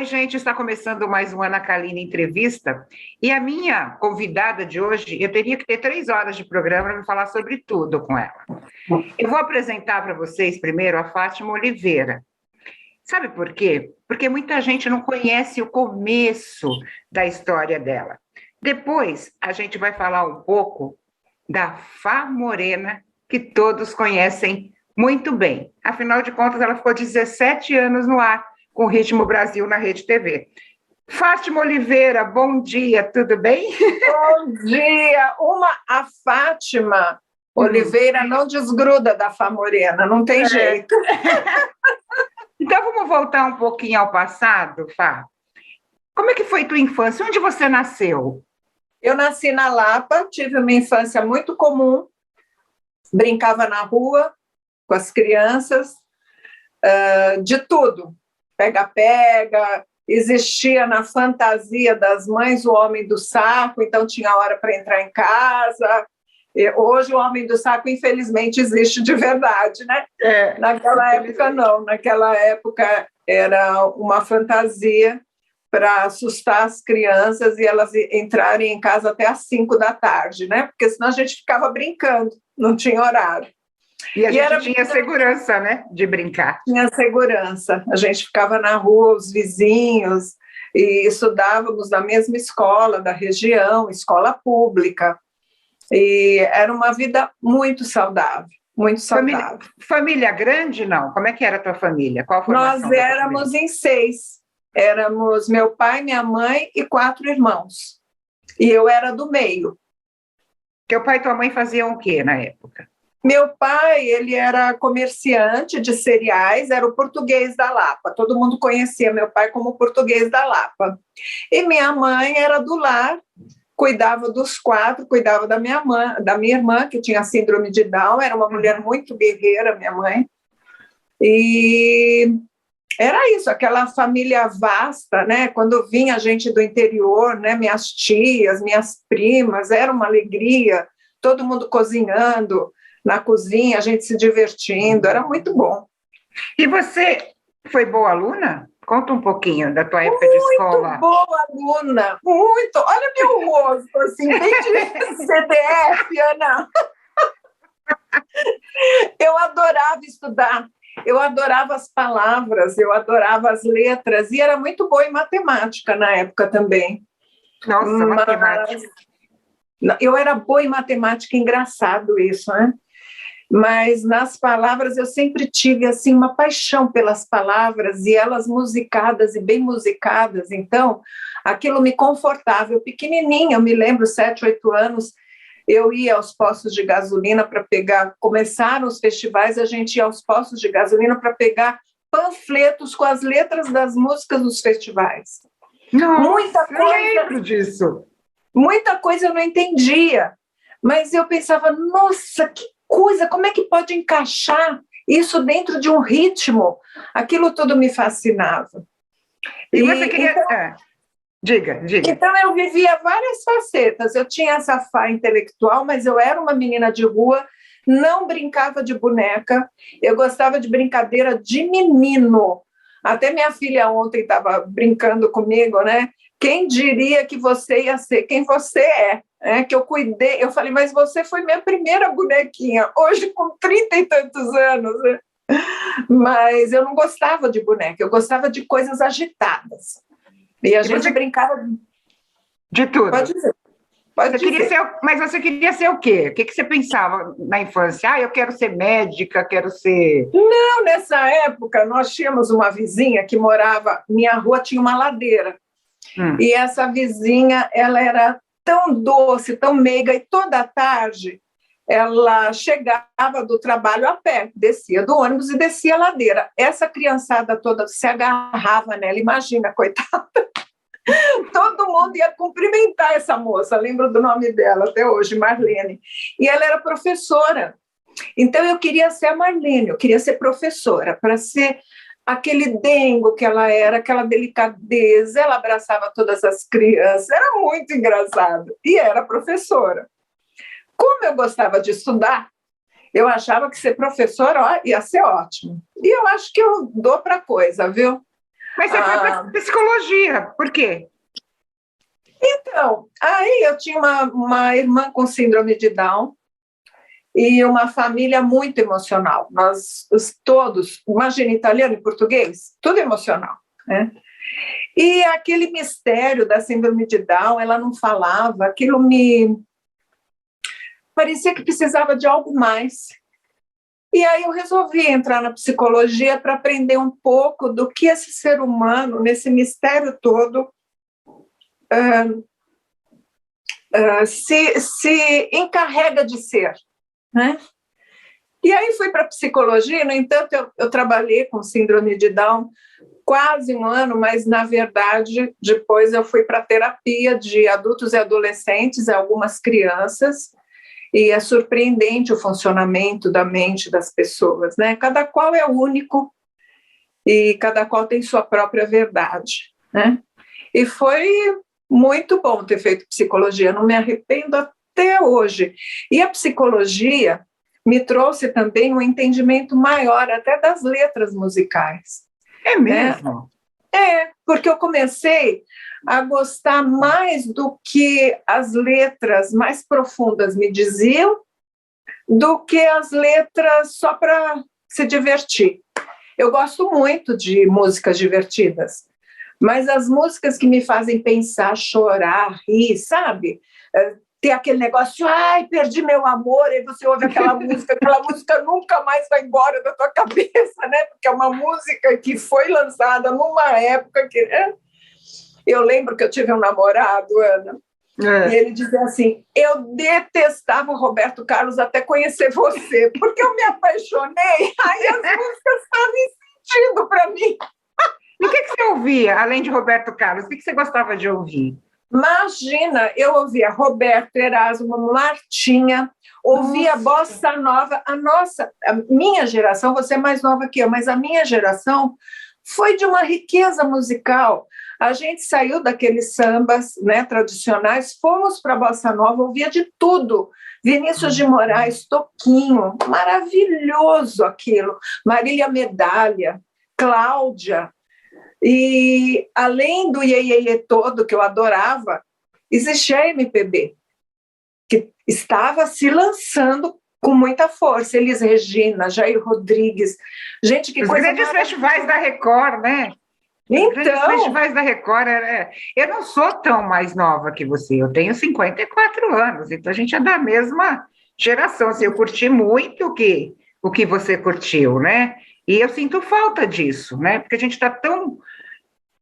gente, está começando mais uma Ana Carolina Entrevista e a minha convidada de hoje, eu teria que ter 3 horas de programa para falar sobre tudo com ela. Eu vou apresentar para vocês primeiro a Fátima Oliveira. Sabe por quê? Porque muita gente não conhece o começo da história dela. Depois, a gente vai falar um pouco da Fá Morena, que todos conhecem muito bem. Afinal de contas, ela ficou 17 anos no ar com o Ritmo Brasil na Rede TV. Fátima Oliveira, bom dia, tudo bem? Bom dia! A Fátima Oliveira não desgruda da Fá Morena, não tem jeito. Então vamos voltar um pouquinho ao passado, Fá. Como é que foi tua infância? Onde você nasceu? Eu nasci na Lapa, tive uma infância muito comum, brincava na rua com as crianças, de tudo. Pega-pega, existia na fantasia das mães o homem do saco, então tinha hora para entrar em casa. E hoje o homem do saco, infelizmente, existe de verdade, né? Naquela época, não. Naquela época era uma fantasia para assustar as crianças e elas entrarem em casa até às 5 da tarde, né? Porque senão a gente ficava brincando, não tinha horário. E a gente tinha segurança, né, de brincar. Tinha segurança. A gente ficava na rua, os vizinhos, e estudávamos na mesma escola da região, escola pública. E era uma vida muito saudável, muito saudável. Família grande, não? Como é que era a tua família? Qual a formação Nós éramos em 6. Éramos meu pai, minha mãe e 4 irmãos. E eu era do meio. Teu pai e tua mãe faziam o quê na época? Meu pai, ele era comerciante de cereais, era o português da Lapa. Todo mundo conhecia meu pai como português da Lapa. E minha mãe era do lar, cuidava dos 4, cuidava da minha irmã, que tinha síndrome de Down, era uma mulher muito guerreira, minha mãe. E era isso, aquela família vasta, né? Quando vinha gente do interior, né? Minhas tias, minhas primas, era uma alegria, todo mundo cozinhando na cozinha, a gente se divertindo, era muito bom. E você foi boa aluna? Conta um pouquinho da tua época de escola. Muito boa aluna, muito. Olha meu rosto, assim, bem de CDF, Ana. Eu adorava estudar, eu adorava as palavras, eu adorava as letras, e era muito boa em matemática na época também. Nossa, matemática. Eu era boa em matemática, engraçado isso, né? Mas nas palavras eu sempre tive assim uma paixão pelas palavras e elas musicadas e bem musicadas, então aquilo me confortava. Eu pequenininha, eu me lembro, 7, 8 anos, eu ia aos postos de gasolina para pegar, começaram os festivais, a gente ia aos postos de gasolina para pegar panfletos com as letras das músicas dos festivais. Nossa, muita coisa, eu lembro disso. Muita coisa eu não entendia, mas eu pensava, nossa, que coisa, como é que pode encaixar isso dentro de um ritmo? Aquilo tudo me fascinava. E você queria... Então, diga. Então eu vivia várias facetas. Eu tinha essa fá intelectual, mas eu era uma menina de rua, não brincava de boneca, eu gostava de brincadeira de menino. Até minha filha ontem estava brincando comigo, né? Quem diria que você ia ser quem você é? Que eu cuidei, eu falei, mas você foi minha primeira bonequinha, hoje com 30 e tantos anos, né? Mas eu não gostava de boneca, eu gostava de coisas agitadas, e a gente brincava de tudo. Pode dizer. Mas você queria ser o quê? O que você pensava na infância? Eu quero ser médica, quero ser... Não, nessa época nós tínhamos uma vizinha que morava, minha rua tinha uma ladeira, e essa vizinha, ela era tão doce, tão meiga, e toda tarde ela chegava do trabalho a pé, descia do ônibus e descia a ladeira. Essa criançada toda se agarrava nela, imagina, coitada. Todo mundo ia cumprimentar essa moça, lembro do nome dela até hoje, Marlene. E ela era professora. Então eu queria ser a Marlene, eu queria ser professora, para ser aquele dengo que ela era, aquela delicadeza, ela abraçava todas as crianças, era muito engraçado, e era professora. Como eu gostava de estudar, eu achava que ser professora ia ser ótimo, e eu acho que eu dou para coisa, viu? Mas você foi para psicologia, por quê? Então, aí eu tinha uma irmã com síndrome de Down e uma família muito emocional. Nós todos, imagina italiano e português, tudo emocional, né? E aquele mistério da síndrome de Down, ela não falava, aquilo me parecia que precisava de algo mais. E aí eu resolvi entrar na psicologia para aprender um pouco do que esse ser humano, nesse mistério todo, se encarrega de ser, né? E aí fui para a psicologia, no entanto, eu trabalhei com síndrome de Down quase um ano, mas, na verdade, depois eu fui para terapia de adultos e adolescentes, algumas crianças, e é surpreendente o funcionamento da mente das pessoas, né? Cada qual é único e cada qual tem sua própria verdade, né? E foi muito bom ter feito psicologia, não me arrependo até hoje. E a psicologia me trouxe também um entendimento maior até das letras musicais. É mesmo? Né? Porque eu comecei a gostar mais do que as letras mais profundas me diziam do que as letras só para se divertir. Eu gosto muito de músicas divertidas, mas as músicas que me fazem pensar, chorar, rir, sabe? Ter aquele negócio, ai, perdi meu amor, e você ouve aquela música nunca mais vai embora da tua cabeça, né? Porque é uma música que foi lançada numa época que... Eu lembro que eu tive um namorado, Ana, e ele dizia assim, eu detestava o Roberto Carlos até conhecer você, porque eu me apaixonei, aí as músicas fazem sentido para mim. E o que você ouvia, além de Roberto Carlos? O que você gostava de ouvir? Imagina, eu ouvia Roberto, Erasmo, Martinha, ouvia bossa nova. A minha geração, você é mais nova que eu, mas a minha geração foi de uma riqueza musical. A gente saiu daqueles sambas, né, tradicionais, fomos para a bossa nova, ouvia de tudo. Vinícius de Moraes, Toquinho, maravilhoso aquilo. Marília Medalha, Cláudia. E, além do Iê, Iê, Iê todo, que eu adorava, existia a MPB, que estava se lançando com muita força. Elis Regina, Jair Rodrigues, gente, que os coisa grandes festivais da Record, né? Os grandes festivais da Record. Eu não sou tão mais nova que você, eu tenho 54 anos, então a gente é da mesma geração. Assim, eu curti muito o que você curtiu, né? E eu sinto falta disso, né? Porque a gente está tão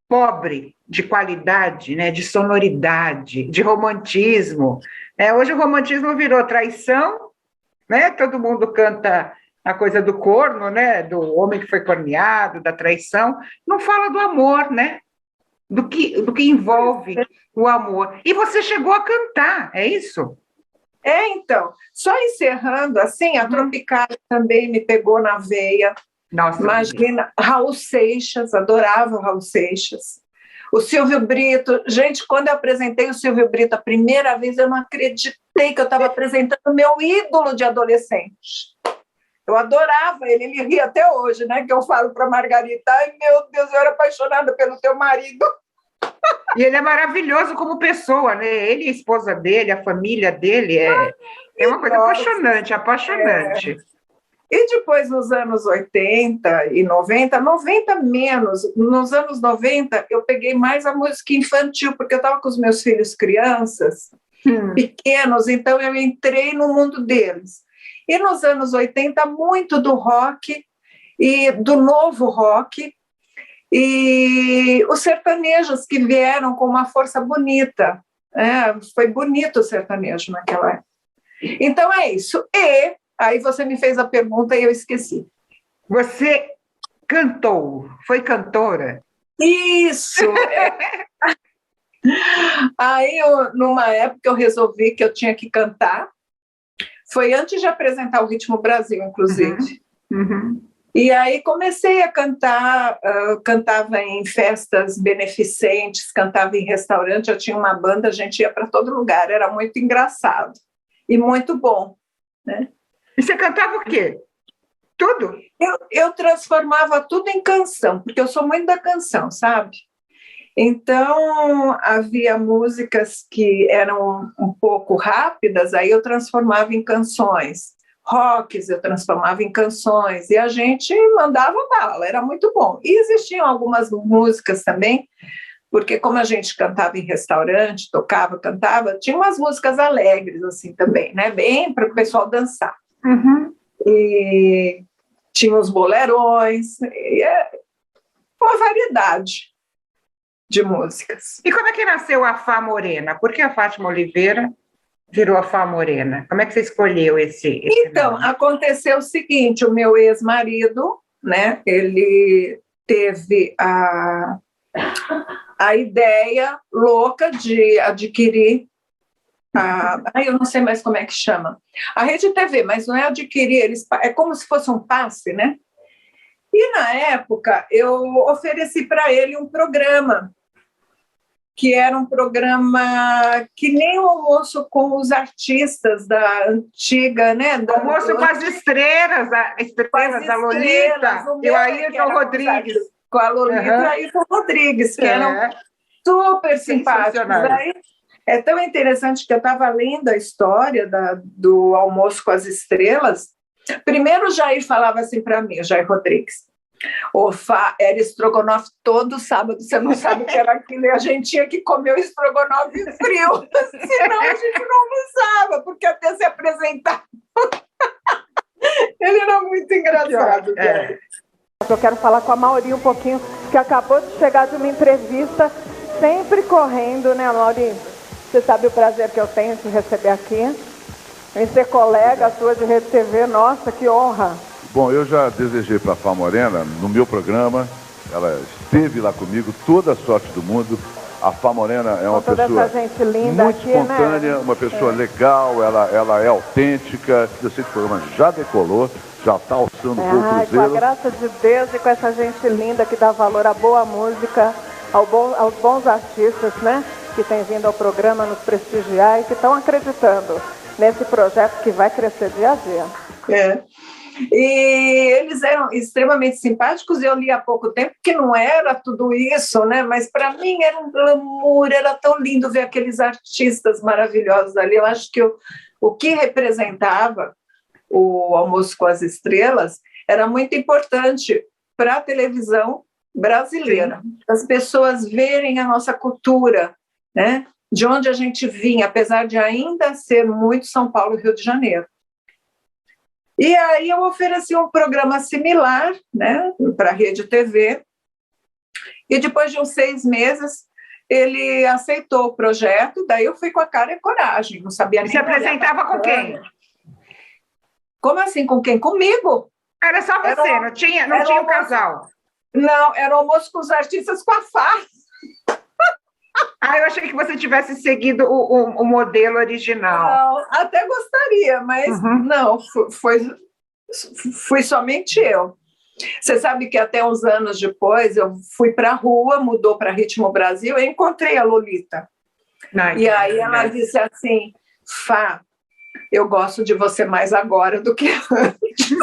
pobre de qualidade, né? De sonoridade, de romantismo. Hoje o romantismo virou traição, né? Todo mundo canta a coisa do corno, né? Do homem que foi corneado, da traição. Não fala do amor, né? Do que envolve o amor. E você chegou a cantar, é isso? Então, só encerrando, assim, a Tropicália também me pegou na veia. Nossa, imagina, Raul Seixas, adorava o Raul Seixas. O Silvio Brito, gente, quando eu apresentei o Silvio Brito a primeira vez, eu não acreditei que eu estava apresentando o meu ídolo de adolescente. Eu adorava ele ria até hoje, né? Que eu falo para Margarita, ai meu Deus, eu era apaixonada pelo teu marido. E ele é maravilhoso como pessoa, né? Ele e a esposa dele, a família dele, é uma coisa apaixonante, apaixonante. E depois, nos anos 80 e 90 menos, nos anos 90, eu peguei mais a música infantil, porque eu estava com os meus filhos crianças, pequenos, então eu entrei no mundo deles. E nos anos 80, muito do rock e do novo rock, e os sertanejos que vieram com uma força bonita. Foi bonito o sertanejo naquela época. Então é isso. E aí você me fez a pergunta e eu esqueci. Você cantou, foi cantora? Isso! Aí, numa época, eu resolvi que eu tinha que cantar. Foi antes de apresentar o Ritmo Brasil, inclusive. E aí comecei a cantar, cantava em festas beneficentes, cantava em restaurante, eu tinha uma banda, a gente ia para todo lugar, era muito engraçado e muito bom, né? E você cantava o quê? Tudo? Eu transformava tudo em canção, porque eu sou muito da canção, sabe? Então, havia músicas que eram um pouco rápidas, aí eu transformava em canções. Rocks eu transformava em canções, e a gente mandava bala, era muito bom. E existiam algumas músicas também, porque como a gente cantava em restaurante, tocava, cantava, tinha umas músicas alegres assim também, né? Bem para o pessoal dançar. Uhum. E tinha os bolerões, e uma variedade de músicas. E como é que nasceu a Fá Morena? Por que a Fátima Oliveira virou a Fá Morena? Como é que você escolheu esse Então, nome? aconteceu o seguinte, o meu ex-marido, né, ele teve a ideia louca de adquirir eu não sei mais como é que chama, a Rede TV, mas não é adquirir, é como se fosse um passe, né? E na época eu ofereci para ele um programa, que era um programa que nem o almoço com os artistas da antiga, né? Almoço com as estrelas, a Lolita e o Ayrton Rodrigues. Com a Lolita e o Ayrton Rodrigues, que eram super simpáticos. Daí, é tão interessante que eu estava lendo a história do Almoço com as Estrelas. Primeiro o Jair falava assim para mim, o Jair Rodrigues, era estrogonofe todo sábado, você não sabe o que era aquilo, e a gente tinha que comer o estrogonofe frio, senão a gente não almoçava, porque até se apresentar. Ele era muito engraçado. Eu quero falar com a Mauri um pouquinho, que acabou de chegar de uma entrevista, sempre correndo, né, Mauri? Você sabe o prazer que eu tenho de receber aqui, em ser colega sua de Rede TV, nossa, que honra. Bom, eu já desejei para a Fá Morena, no meu programa, ela esteve lá comigo, toda a sorte do mundo. A Fá Morena é uma pessoa muito espontânea, né? Uma pessoa legal, ela é autêntica. Eu sei que o programa já decolou, já está alçando o cruzeiro. Com a graça de Deus e com essa gente linda que dá valor à boa música, aos bons artistas, né? Que têm vindo ao programa nos prestigiar e que estão acreditando nesse projeto que vai crescer dia a dia. E eles eram extremamente simpáticos, eu li há pouco tempo que não era tudo isso, né? Mas para mim era um glamour, era tão lindo ver aqueles artistas maravilhosos ali. Eu acho que o que representava o Almoço com as Estrelas era muito importante para a televisão brasileira. Sim. As pessoas verem a nossa cultura, né? De onde a gente vinha, apesar de ainda ser muito São Paulo e Rio de Janeiro. E aí eu ofereci um programa similar, né, para a Rede TV, e depois de uns 6 meses ele aceitou o projeto, daí eu fui com a cara e coragem, não sabia nem... Você apresentava com quem? Como assim, com quem? Comigo. Era só você, não tinha um casal? Não, era Almoço com os Artistas com a Fá. Eu achei que você tivesse seguido o modelo original. Não, até gostaria, mas não, fui somente eu. Você sabe que até uns anos depois eu fui para a rua, mudou para Ritmo Brasil, e encontrei a Lolita. E aí ela disse assim, Fá, eu gosto de você mais agora do que antes.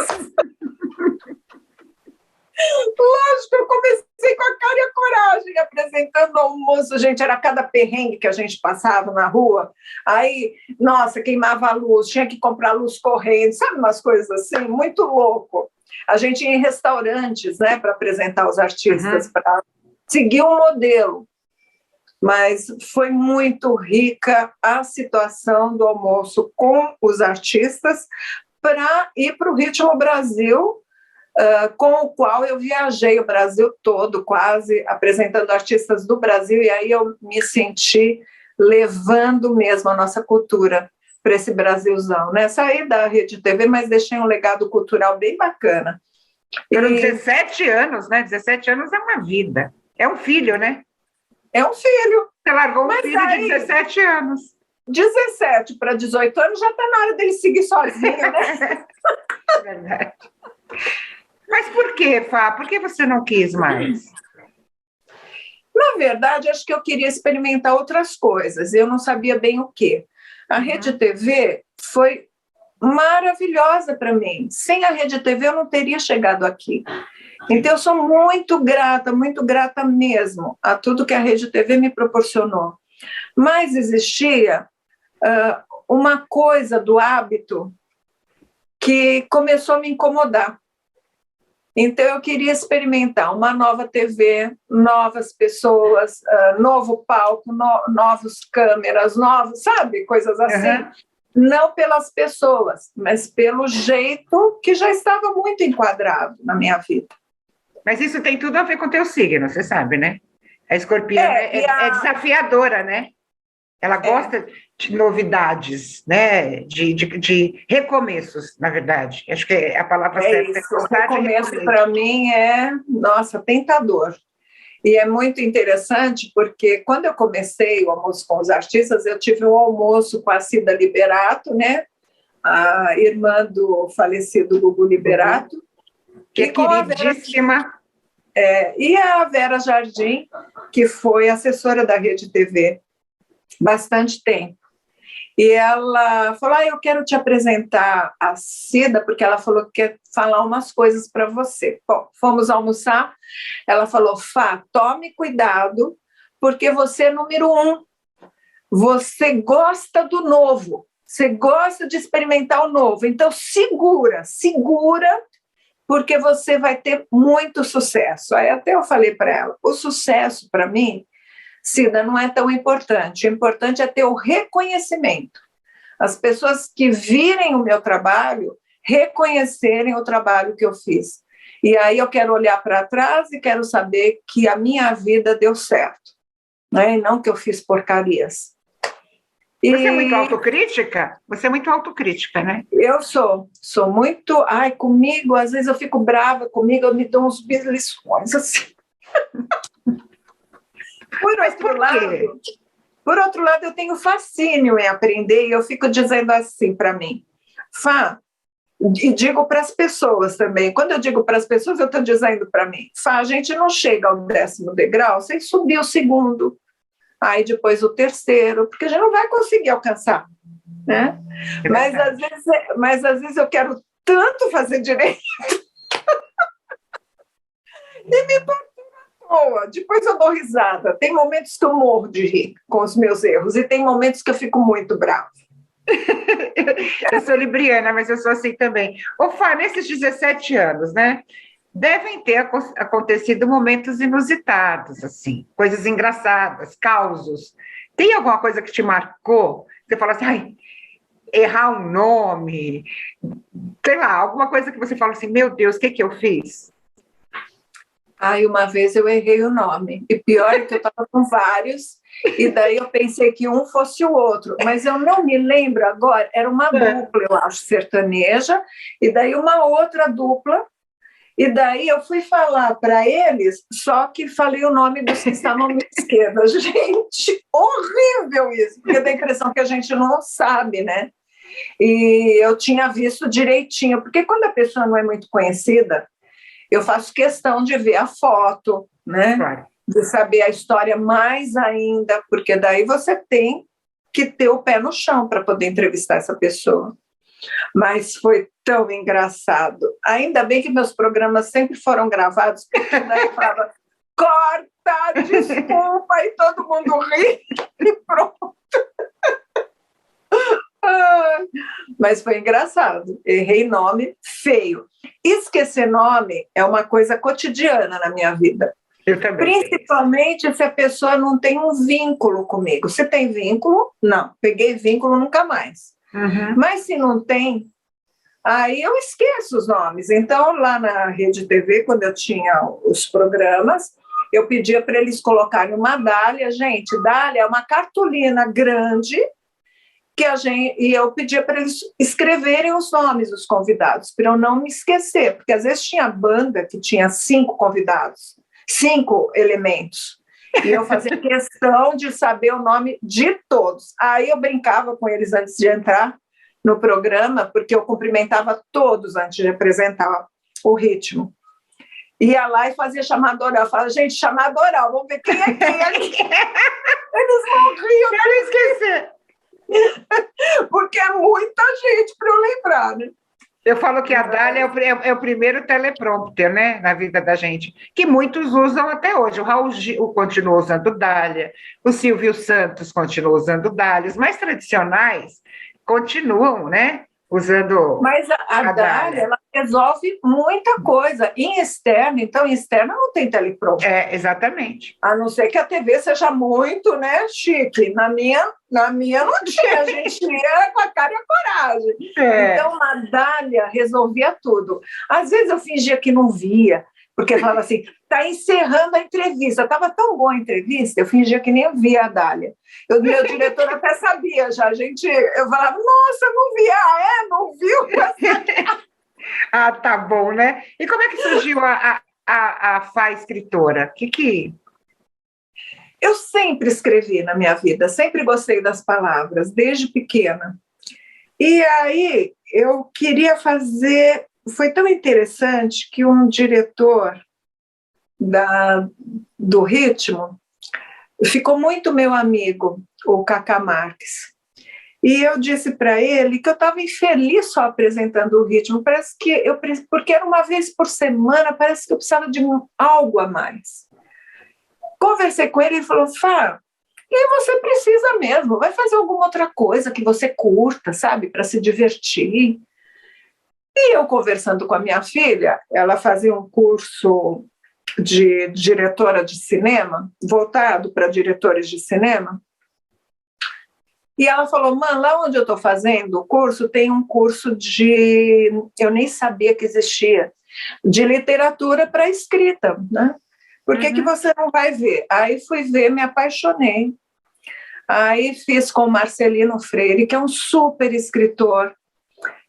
Lógico, eu comecei com a cara e a coragem, apresentando o almoço, gente, era cada perrengue que a gente passava na rua, aí, nossa, queimava a luz, tinha que comprar luz corrente, sabe, umas coisas assim, muito louco. A gente ia em restaurantes, né, para apresentar os artistas, para seguir um modelo, mas foi muito rica a situação do almoço com os artistas para ir para o Ritmo Brasil, com o qual eu viajei o Brasil todo, quase, apresentando artistas do Brasil, e aí eu me senti levando mesmo a nossa cultura para esse Brasilzão, né? Saí da Rede TV, mas deixei um legado cultural bem bacana. Foram 17 anos, né? 17 anos é uma vida. É um filho, né? É um filho. Você largou um filho de 17 anos. 17 para 18 anos já está na hora dele seguir sozinho, né? É verdade. Mas por que, Fá? Por que você não quis mais? Na verdade, acho que eu queria experimentar outras coisas. Eu não sabia bem o quê. A Rede TV foi maravilhosa para mim. Sem a Rede TV eu não teria chegado aqui. Então eu sou muito grata mesmo a tudo que a Rede TV me proporcionou. Mas existia uma coisa do hábito que começou a me incomodar. Então eu queria experimentar uma nova TV, novas pessoas, novo palco, novos câmeras, novos, sabe, coisas assim. Uhum. Não pelas pessoas, mas pelo jeito que já estava muito enquadrado na minha vida. Mas isso tem tudo a ver com o teu signo, você sabe, né? A escorpiana é desafiadora, né? Ela gosta de novidades, né? De recomeços, na verdade. Acho que é a palavra certa. Isso. O recomeço, para mim, nossa, tentador. E é muito interessante, porque quando eu comecei o Almoço com os Artistas, eu tive um almoço com a Cida Liberato, né? A irmã do falecido Gugu Liberato. Que é queridíssima. E a Vera Jardim, que foi assessora da Rede TV bastante tempo. E ela falou, eu quero te apresentar a Cida, porque ela falou que quer falar umas coisas para você. Bom, fomos almoçar, ela falou, Fá, tome cuidado, porque você é número 1. Você gosta do novo, você gosta de experimentar o novo, então segura, porque você vai ter muito sucesso. Aí até eu falei para ela, o sucesso para mim, Cida, não é tão importante. O importante é ter o reconhecimento. As pessoas que virem o meu trabalho, reconhecerem o trabalho que eu fiz. E aí eu quero olhar para trás e quero saber que a minha vida deu certo, né? E não que eu fiz porcarias. Você é muito autocrítica? Você é muito autocrítica, né? Eu sou muito... comigo, às vezes eu fico brava comigo, eu me dou uns beliscões, assim. Por outro lado, eu tenho fascínio em aprender e eu fico dizendo assim para mim, Fá, e digo para as pessoas também, quando eu digo para as pessoas, eu estou dizendo para mim, Fá, a gente não chega ao 10º degrau sem subir o 2º, aí depois o 3º, porque a gente não vai conseguir alcançar, né? Mas às vezes eu quero tanto fazer direito e me boa, depois eu dou risada. Tem momentos que eu morro de rir com os meus erros e tem momentos que eu fico muito brava. Eu sou libriana, mas eu sou assim também. Fá, nesses 17 anos, né? Devem ter acontecido momentos inusitados, assim, coisas engraçadas, causos. Tem alguma coisa que te marcou? Você fala assim, errar um nome, sei lá, alguma coisa que você fala assim, meu Deus, o que eu fiz? Uma vez eu errei o nome, e pior é que eu estava com vários, e daí eu pensei que um fosse o outro, mas eu não me lembro agora, era uma dupla, eu acho, sertaneja, e daí uma outra dupla, e daí eu fui falar para eles, só que falei o nome dos que estavam à minha esquerda. Gente, horrível isso, porque dá a impressão que a gente não sabe, né? E eu tinha visto direitinho, porque quando a pessoa não é muito conhecida, eu faço questão de ver a foto, né? Claro. De saber a história mais ainda, porque daí você tem que ter o pé no chão para poder entrevistar essa pessoa. Mas foi tão engraçado. Ainda bem que meus programas sempre foram gravados, porque daí eu falava, corta, desculpa, e todo mundo ri, e pronto. Mas foi engraçado. Errei nome feio. Esquecer nome é uma coisa cotidiana na minha vida. Eu também. Principalmente se a pessoa não tem um vínculo comigo. Se tem vínculo, não. Peguei vínculo nunca mais. Uhum. Mas se não tem, aí eu esqueço os nomes. Então, lá na Rede TV, quando eu tinha os programas, eu pedia para eles colocarem uma dália. Gente, dália é uma cartolina grande e eu pedia para eles escreverem os nomes dos convidados, para eu não me esquecer, porque às vezes tinha banda que tinha 5 convidados, 5 elementos, e eu fazia questão de saber o nome de todos. Aí eu brincava com eles antes de entrar no programa, porque eu cumprimentava todos antes de apresentar o ritmo. Ia lá e fazia chamada oral. Eu falava, gente, chamada oral, vamos ver quem é quem ali. Eles morriam. Quero esquecer. Porque é muita gente para eu lembrar. dá, né? Eu falo que a Dália é o primeiro teleprompter, né, na vida da gente, que muitos usam até hoje. O Raul Gil continua usando Dália, o Silvio Santos continua usando Dália, os mais tradicionais continuam, né, usando Mas a Dália, ela resolve muita coisa. Em externa, então, em externa não tem teleprompter. Exatamente. A não ser que a TV seja muito, né, chique. Na minha não tinha, a gente ia com a cara e a coragem. Então, a Dália resolvia tudo. Às vezes eu fingia que não via, porque falava assim, está encerrando a entrevista. Estava tão boa a entrevista, eu fingia que nem via a Dália. Meu diretor até sabia já. Eu falava, nossa, não vi. Não viu? Tá bom, né? E como é que surgiu a Fá escritora? Eu sempre escrevi na minha vida, sempre gostei das palavras, desde pequena. E aí eu queria fazer... Foi tão interessante que um diretor do Ritmo ficou muito meu amigo, o Cacá Marques. E eu disse para ele que eu estava infeliz só apresentando o Ritmo, porque era uma vez por semana, parece que eu precisava de algo a mais. Conversei com ele e falou, Fá, e você precisa mesmo, vai fazer alguma outra coisa que você curta, sabe, para se divertir. E eu conversando com a minha filha, ela fazia um curso de diretora de cinema, voltado para diretores de cinema, e ela falou, lá onde eu estou fazendo o curso, tem um curso eu nem sabia que existia, de literatura para escrita, né? Por que você não vai ver? Aí fui ver, me apaixonei. Aí fiz com o Marcelino Freire, que é um super escritor,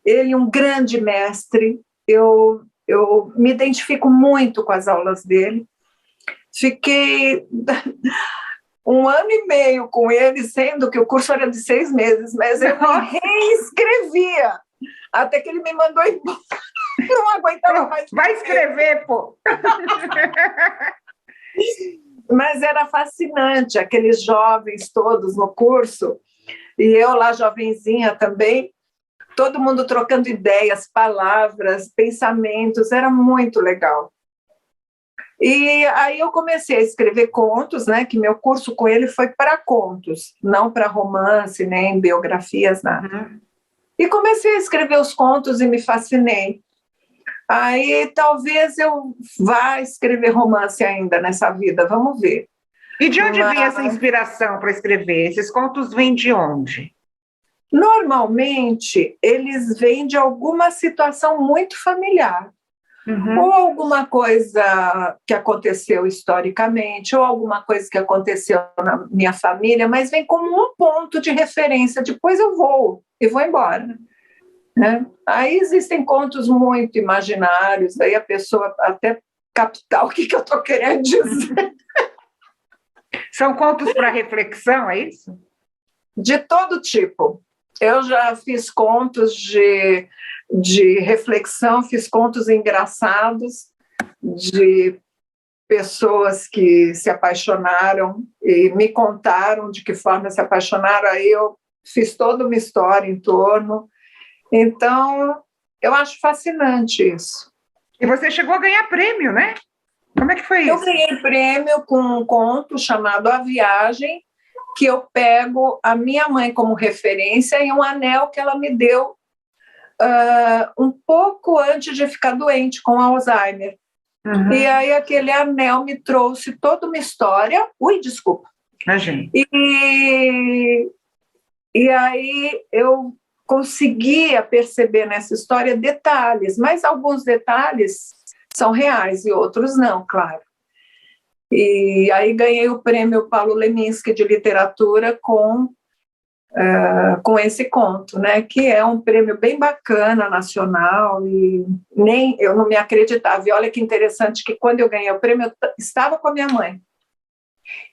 ele é um grande mestre, eu me identifico muito com as aulas dele. Fiquei 1 ano e meio com ele, sendo que o curso era de 6 meses, mas eu me reescrevia, até que ele me mandou embora. Não aguentava mais. Vai escrever, pô! Mas era fascinante, aqueles jovens todos no curso, e eu lá jovenzinha também, todo mundo trocando ideias, palavras, pensamentos, era muito legal. E aí eu comecei a escrever contos, né, que meu curso com ele foi para contos, não para romance, nem biografias, nada. E comecei a escrever os contos e me fascinei. Aí talvez eu vá escrever romance ainda nessa vida, vamos ver. E de onde vem essa inspiração para escrever? Esses contos vêm de onde? Normalmente, eles vêm de alguma situação muito familiar. Ou alguma coisa que aconteceu historicamente, ou alguma coisa que aconteceu na minha família, mas vem como um ponto de referência. Depois eu vou embora. Né? Aí existem contos muito imaginários, aí a pessoa até captar o que eu estou querendo dizer. São contos para reflexão, é isso? De todo tipo. Eu já fiz contos de reflexão, fiz contos engraçados, de pessoas que se apaixonaram e me contaram de que forma se apaixonaram, aí eu fiz toda uma história em torno. Então, eu acho fascinante isso. E você chegou a ganhar prêmio, né? Como é que foi isso? Eu ganhei prêmio com um conto chamado A Viagem, que eu pego a minha mãe como referência e um anel que ela me deu um pouco antes de ficar doente com Alzheimer. E aí aquele anel me trouxe toda uma história. Desculpa. Imagina. E aí eu conseguia perceber nessa história detalhes, mas alguns detalhes são reais e outros não, claro. E aí ganhei o prêmio Paulo Leminski de literatura com esse conto, né, que é um prêmio bem bacana, nacional, e eu não me acreditava. E olha que interessante que quando eu ganhei o prêmio, eu estava com a minha mãe.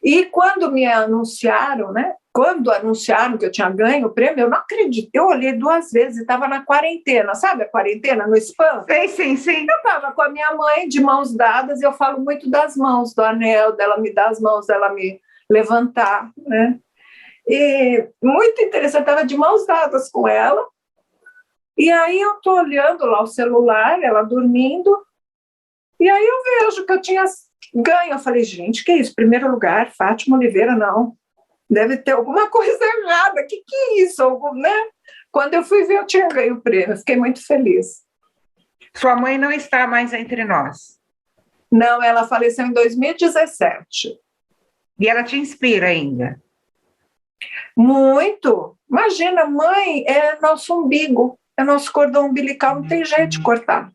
E quando me anunciaram, né, quando anunciaram que eu tinha ganho o prêmio, eu não acredito. Eu olhei 2 vezes e estava na quarentena, sabe a quarentena no spam? Sim. Eu estava com a minha mãe de mãos dadas, e eu falo muito das mãos, do anel, dela me dar as mãos, dela me levantar, né? E muito interessante, eu estava de mãos dadas com ela, E aí eu estou olhando lá o celular, ela dormindo, e aí eu vejo que eu tinha ganho. Eu falei, gente, que isso? Primeiro lugar, Fátima Oliveira, não. Deve ter alguma coisa errada. Que é isso? Né? Quando eu fui ver, eu tinha ganho o prêmio. Fiquei muito feliz. Sua mãe não está mais entre nós? Não, ela faleceu em 2017. E ela te inspira ainda? Muito. Imagina, mãe é nosso umbigo, é nosso cordão umbilical, não tem jeito de cortar.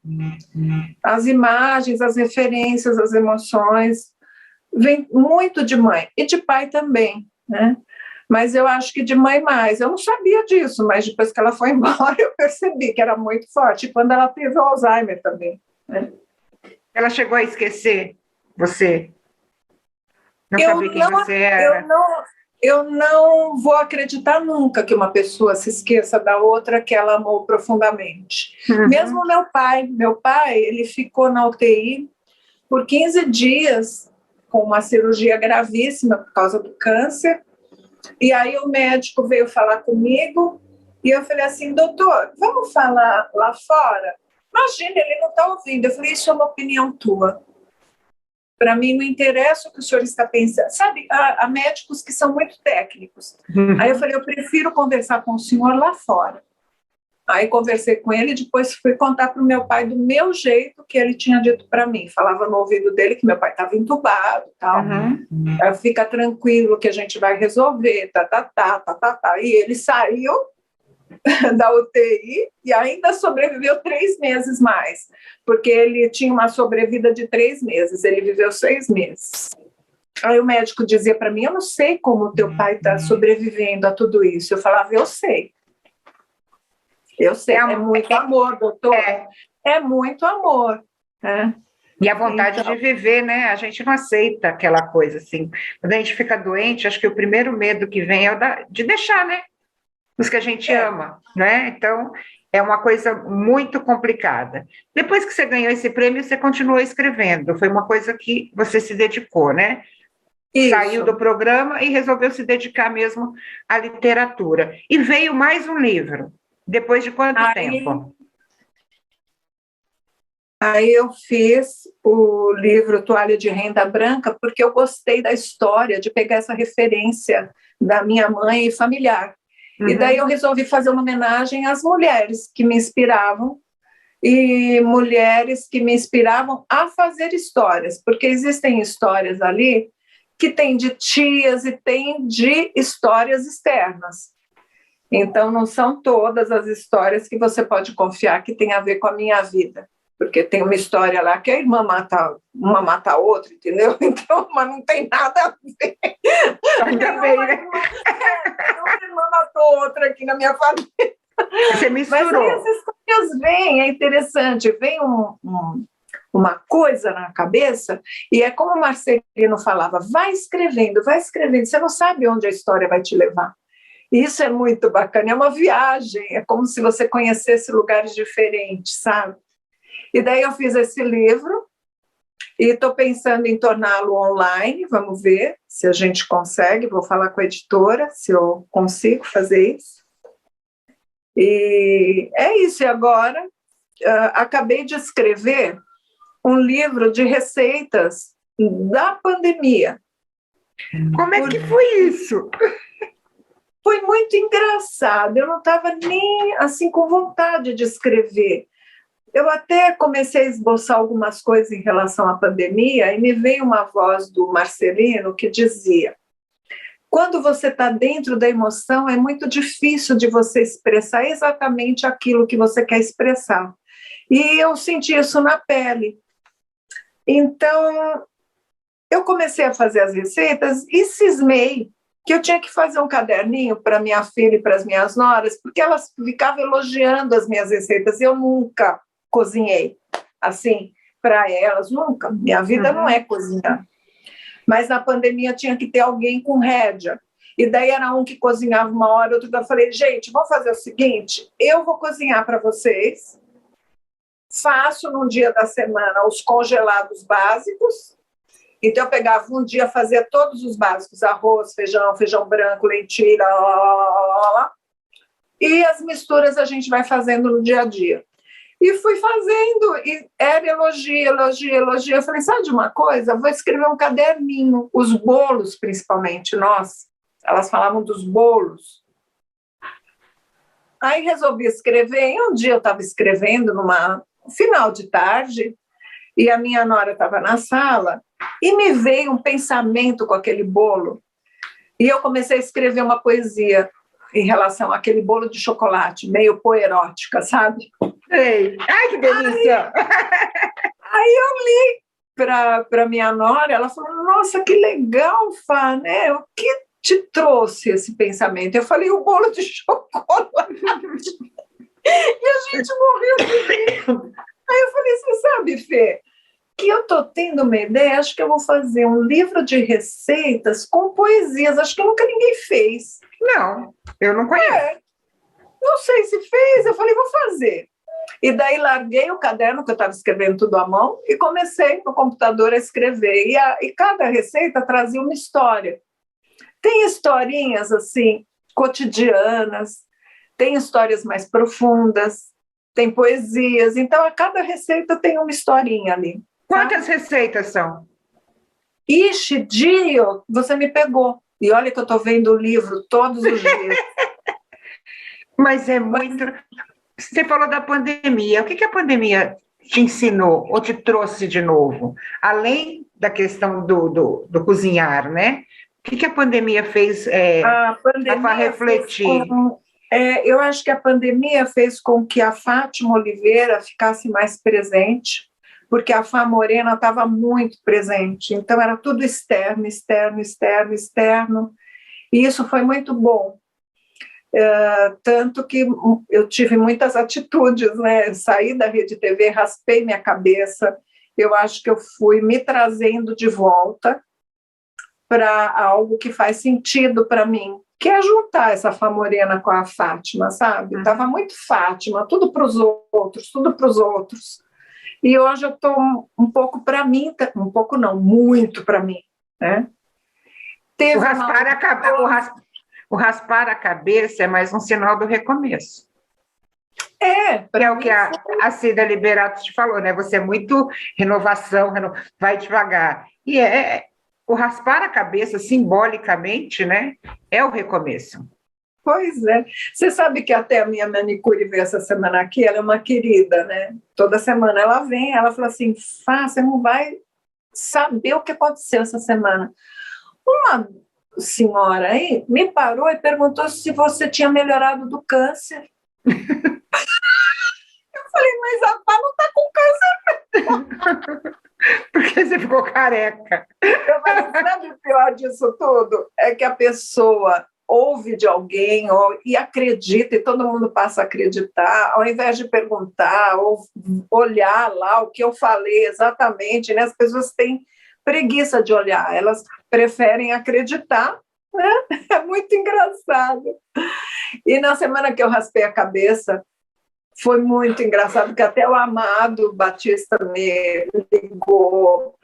As imagens, as referências, as emoções, vem muito de mãe. E de pai também, né? Mas eu acho que de mãe mais. Eu não sabia disso, mas depois que ela foi embora, eu percebi que era muito forte. E quando ela teve o Alzheimer também, né? Ela chegou a esquecer você? Não sabia quem você era? Eu não vou acreditar nunca que uma pessoa se esqueça da outra que ela amou profundamente. Uhum. Mesmo meu pai, ele ficou na UTI por 15 dias com uma cirurgia gravíssima por causa do câncer. E aí o médico veio falar comigo e eu falei assim, doutor, vamos falar lá fora? Imagina, ele não está ouvindo. Eu falei, isso é uma opinião tua. Para mim não interessa o que o senhor está pensando. Sabe, há médicos que são muito técnicos. Uhum. Aí eu falei, eu prefiro conversar com o senhor lá fora. Aí conversei com ele e depois fui contar para o meu pai do meu jeito que ele tinha dito para mim. Falava no ouvido dele que meu pai estava entubado e tal. Uhum. Fica tranquilo que a gente vai resolver, E ele saiu da UTI e ainda sobreviveu 3 meses mais, porque ele tinha uma sobrevida de 3 meses, ele viveu 6 meses. Aí o médico dizia para mim, eu não sei como o teu pai está sobrevivendo a tudo isso. Eu falava, eu sei. É muito amor, doutor. É muito amor. Né? E a vontade de viver, né? A gente não aceita aquela coisa assim. Quando a gente fica doente, acho que o primeiro medo que vem é de deixar, né? Os que a gente ama, né? Então, é uma coisa muito complicada. Depois que você ganhou esse prêmio, você continuou escrevendo. Foi uma coisa que você se dedicou, né? Isso. Saiu do programa e resolveu se dedicar mesmo à literatura. E veio mais um livro. Depois de quanto tempo? Aí eu fiz o livro Toalha de Renda Branca porque eu gostei da história, de pegar essa referência da minha mãe e familiar. Uhum. E daí eu resolvi fazer uma homenagem às mulheres que me inspiravam e mulheres que me inspiravam a fazer histórias, porque existem histórias ali que tem de tias e tem de histórias externas. Então, não são todas as histórias que você pode confiar que tem a ver com a minha vida. Porque tem uma história lá que a irmã uma mata a outra, entendeu? Então, mas não tem nada a ver. Ainda bem, né? Uma irmã matou outra aqui na minha família. Você misturou. Mas aí as histórias vêm, é interessante, vem uma coisa na cabeça, e é como o Marcelino falava, vai escrevendo, você não sabe onde a história vai te levar. Isso é muito bacana, é uma viagem, é como se você conhecesse lugares diferentes, sabe? E daí eu fiz esse livro e estou pensando em torná-lo online, vamos ver se a gente consegue, vou falar com a editora, se eu consigo fazer isso. E é isso, e agora acabei de escrever um livro de receitas da pandemia. Como é que foi isso? Foi muito engraçado, eu não estava nem assim com vontade de escrever. Eu até comecei a esboçar algumas coisas em relação à pandemia e me veio uma voz do Marcelino que dizia: quando você está dentro da emoção, é muito difícil de você expressar exatamente aquilo que você quer expressar. E eu senti isso na pele. Então, eu comecei a fazer as receitas e cismei que eu tinha que fazer um caderninho para minha filha e para as minhas noras, porque elas ficavam elogiando as minhas receitas. Eu nunca cozinhei assim para elas, nunca. Minha vida não é cozinhar. Mas na pandemia tinha que ter alguém com rédea. E daí era um que cozinhava uma hora, outro. Eu falei, gente, vamos fazer o seguinte, eu vou cozinhar para vocês, faço num dia da semana os congelados básicos. Então eu pegava um dia, fazia todos os básicos, arroz, feijão branco, lentilha, e as misturas a gente vai fazendo no dia a dia. E fui fazendo, e era elogio, elogio, elogio. Eu falei, sabe de uma coisa? Vou escrever um caderninho, os bolos principalmente, elas falavam dos bolos. Aí resolvi escrever, e um dia eu estava escrevendo final de tarde, e a minha nora estava na sala, e me veio um pensamento com aquele bolo, e eu comecei a escrever uma poesia em relação àquele bolo de chocolate, meio poerótica, sabe? Ei, ai, que delícia! Aí eu li para minha nora, ela falou, nossa, que legal, Fá, né? O que te trouxe esse pensamento? Eu falei, o bolo de chocolate. E a gente morreu de rir. Aí eu falei, você sabe, Fê, que eu estou tendo uma ideia, acho que eu vou fazer um livro de receitas com poesias, acho que nunca ninguém fez. Não, eu não conheço. Não sei se fez, eu falei, vou fazer. E daí larguei o caderno, que eu estava escrevendo tudo à mão, e comecei no computador a escrever. E cada receita trazia uma história. Tem historinhas, assim, cotidianas, tem histórias mais profundas, tem poesias. Então, a cada receita tem uma historinha ali. Quantas receitas são? Ixi, Dio, você me pegou. E olha que eu estou vendo o livro todos os dias. Mas é muito... Você falou da pandemia. O que a pandemia te ensinou ou te trouxe de novo? Além da questão do cozinhar, né? O que a pandemia fez para refletir? Eu acho que a pandemia fez com que a Fátima Oliveira ficasse mais presente, porque a Fá Morena estava muito presente. Então, era tudo externo, externo, externo, externo. E isso foi muito bom. Tanto que eu tive muitas atitudes, né? Saí da Rede TV, raspei minha cabeça. Eu acho que eu fui me trazendo de volta para algo que faz sentido para mim, que é juntar essa Fá Morena com a Fátima, sabe? Estava muito Fátima, tudo para os outros, tudo para os outros. E hoje eu estou um pouco para mim, um pouco não, muito para mim, né? O raspar a cabeça é mais um sinal do recomeço. É o que a Cida Liberato te falou, né? Você é muito renovação, vai devagar. E o raspar a cabeça, simbolicamente, né? É o recomeço. Pois é. Você sabe que até a minha manicure veio essa semana aqui, ela é uma querida, né? Toda semana ela vem, ela fala assim, Fá, você não vai saber o que aconteceu essa semana. Uma senhora aí me parou e perguntou se você tinha melhorado do câncer. Eu falei, mas a Fá não está com câncer. Porque você ficou careca. Mas sabe o pior disso tudo? É que a pessoa ouve de alguém e acredita, e todo mundo passa a acreditar, ao invés de perguntar ou olhar lá o que eu falei exatamente, né? As pessoas têm preguiça de olhar, elas preferem acreditar, né? É muito engraçado. E na semana que eu raspei a cabeça, foi muito engraçado, porque até o Amado Batista me ligou,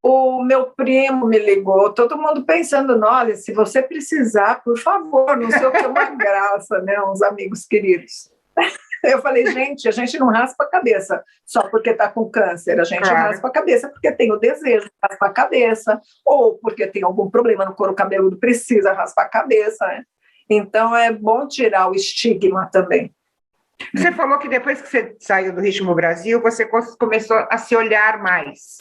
o meu primo me ligou, todo mundo pensando, olha, se você precisar, por favor, não sei o que, é uma graça, né, uns amigos queridos. Eu falei, gente, a gente não raspa a cabeça só porque está com câncer, a gente raspa a cabeça porque tem o desejo de raspar a cabeça, ou porque tem algum problema no couro cabeludo, precisa raspar a cabeça, né? Então é bom tirar o estigma também. Você falou que depois que você saiu do Ritmo Brasil, você começou a se olhar mais.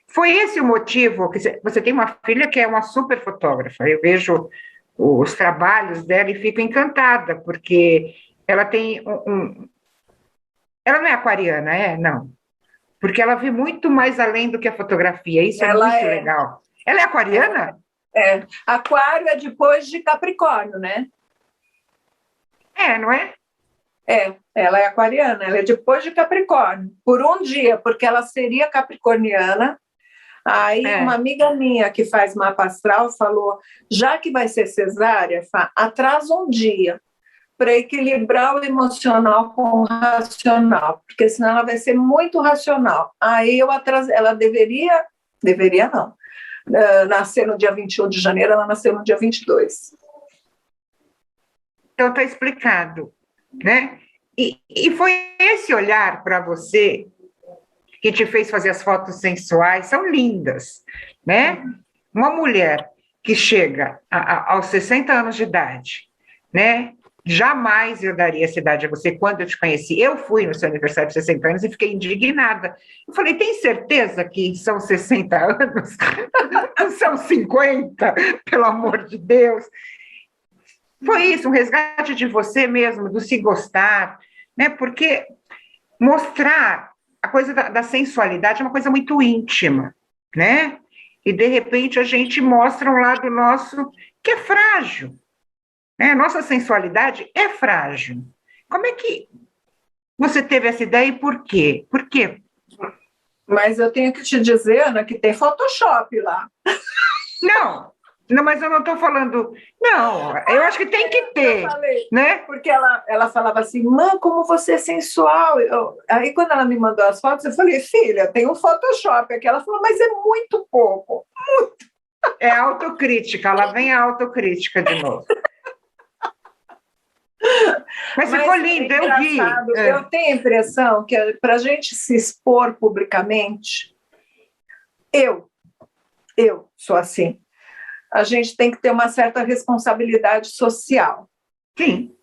Foi esse o motivo? Que você tem uma filha que é uma super fotógrafa, eu vejo os trabalhos dela e fico encantada, porque ela tem ela não é aquariana, não. Porque ela vê muito mais além do que a fotografia, isso é muito legal. Ela é aquariana? É. Aquário é depois de Capricórnio, né? Não é? Ela é aquariana, ela é depois de Capricórnio. Por um dia, porque ela seria capricorniana. Aí uma amiga minha que faz mapa astral falou, já que vai ser cesárea, atrasa um dia para equilibrar o emocional com o racional, porque senão ela vai ser muito racional. Aí eu atrasei, ela deveria não, nascer no dia 21 de janeiro, ela nasceu no dia 22. Então está explicado, né? E foi esse olhar para você que te fez fazer as fotos sensuais, são lindas, né? Uma mulher que chega aos 60 anos de idade, né? Jamais eu daria essa idade a você quando eu te conheci. Eu fui no seu aniversário de 60 anos e fiquei indignada. Eu falei, tem certeza que são 60 anos? Não são 50, pelo amor de Deus. Foi isso, um resgate de você mesmo, do se gostar, né? Porque mostrar a coisa da sensualidade é uma coisa muito íntima, né? E, de repente, a gente mostra um lado nosso que é frágil, né? Nossa sensualidade é frágil. Como é que você teve essa ideia e por quê? Por quê? Mas eu tenho que te dizer, Ana, que tem Photoshop lá. Não, mas eu não estou falando... Não, eu acho que tem que ter, né? Porque ela falava assim, mãe, como você é sensual. Aí, quando ela me mandou as fotos, eu falei, filha, tem um Photoshop aqui. Ela falou, mas é muito pouco, muito. É autocrítica, lá vem a autocrítica de novo. Mas ficou lindo, eu vi. Eu tenho a impressão que para a gente se expor publicamente, eu sou assim, a gente tem que ter uma certa responsabilidade social. Sim.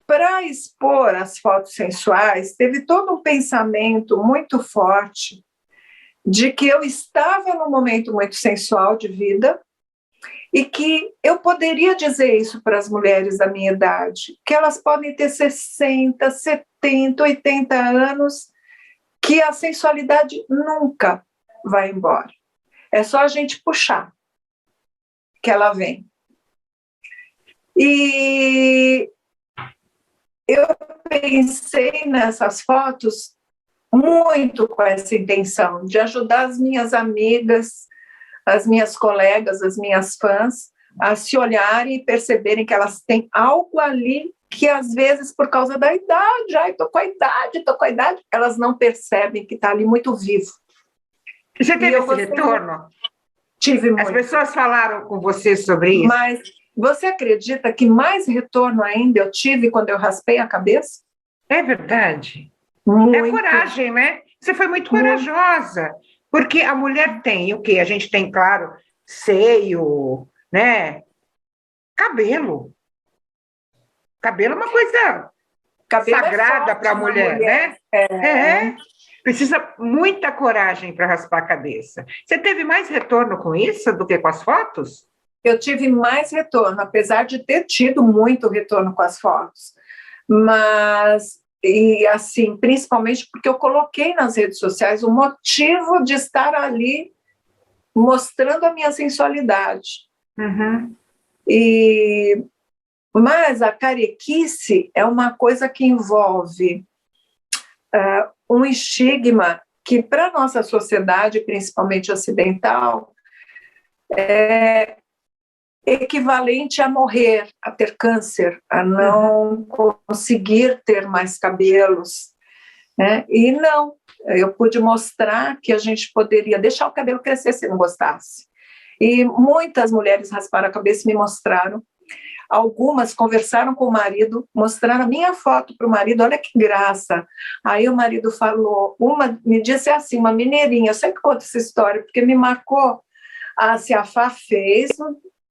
Para expor as fotos sensuais, teve todo um pensamento muito forte de que eu estava num momento muito sensual de vida e que eu poderia dizer isso para as mulheres da minha idade, que elas podem ter 60, 70, 80 anos, que a sensualidade nunca vai embora. É só a gente puxar que ela vem. E eu pensei nessas fotos muito com essa intenção de ajudar as minhas amigas, as minhas colegas, as minhas fãs, a se olharem e perceberem que elas têm algo ali que, às vezes, por causa da idade, estou com a idade, elas não percebem que está ali muito vivo. Você teve esse retorno? Tive muito. As pessoas falaram com você sobre isso? Mas você acredita que mais retorno ainda eu tive quando eu raspei a cabeça? É verdade. Muito. É coragem, né? Você foi muito corajosa. Porque a mulher tem o quê? A gente tem, claro, seio, né? Cabelo. Cabelo é uma coisa sagrada para a mulher, né? Precisa muita coragem para raspar a cabeça. Você teve mais retorno com isso do que com as fotos? Eu tive mais retorno, apesar de ter tido muito retorno com as fotos. Mas, e assim, principalmente porque eu coloquei nas redes sociais o motivo de estar ali mostrando a minha sensualidade. Uhum. Mas a carequice é uma coisa que envolve um estigma que, para a nossa sociedade, principalmente ocidental, é equivalente a morrer, a ter câncer, a não conseguir ter mais cabelos, né? E não, eu pude mostrar que a gente poderia deixar o cabelo crescer se não gostasse. E muitas mulheres rasparam a cabeça e me mostraram. Algumas conversaram com o marido, mostraram a minha foto para o marido, olha que graça. Aí o marido falou, uma me disse assim, uma mineirinha, eu sempre conto essa história, porque me marcou, se a Fá fez,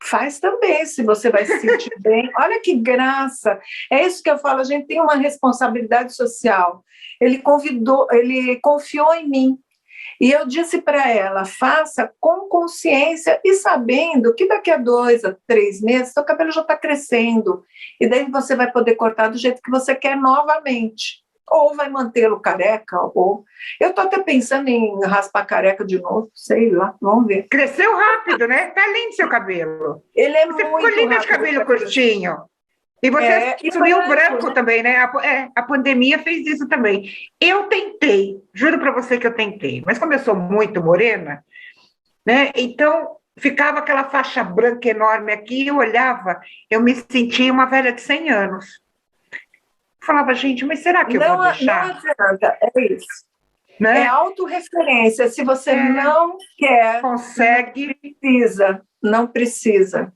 faz também, se você vai se sentir bem. Olha que graça. É isso que eu falo, a gente tem uma responsabilidade social. Ele confiou em mim. E eu disse para ela, faça com consciência e sabendo que daqui a 2 a 3 meses seu cabelo já está crescendo. E daí você vai poder cortar do jeito que você quer novamente. Ou vai mantê-lo careca, ou... Eu estou até pensando em raspar careca de novo, sei lá, vamos ver. Cresceu rápido, né? Tá lindo seu cabelo. Ele é você muito ficou lindo de cabelo curtinho. E você subiu o branco também, né? A pandemia fez isso também. Eu tentei, juro para você que eu tentei, mas como eu sou muito morena, né? Então ficava aquela faixa branca enorme aqui, eu olhava, eu me sentia uma velha de 100 anos. Falava, gente, mas será que eu vou deixar? Não adianta, é isso. Né? É autorreferência. Se você não quer, consegue, não precisa.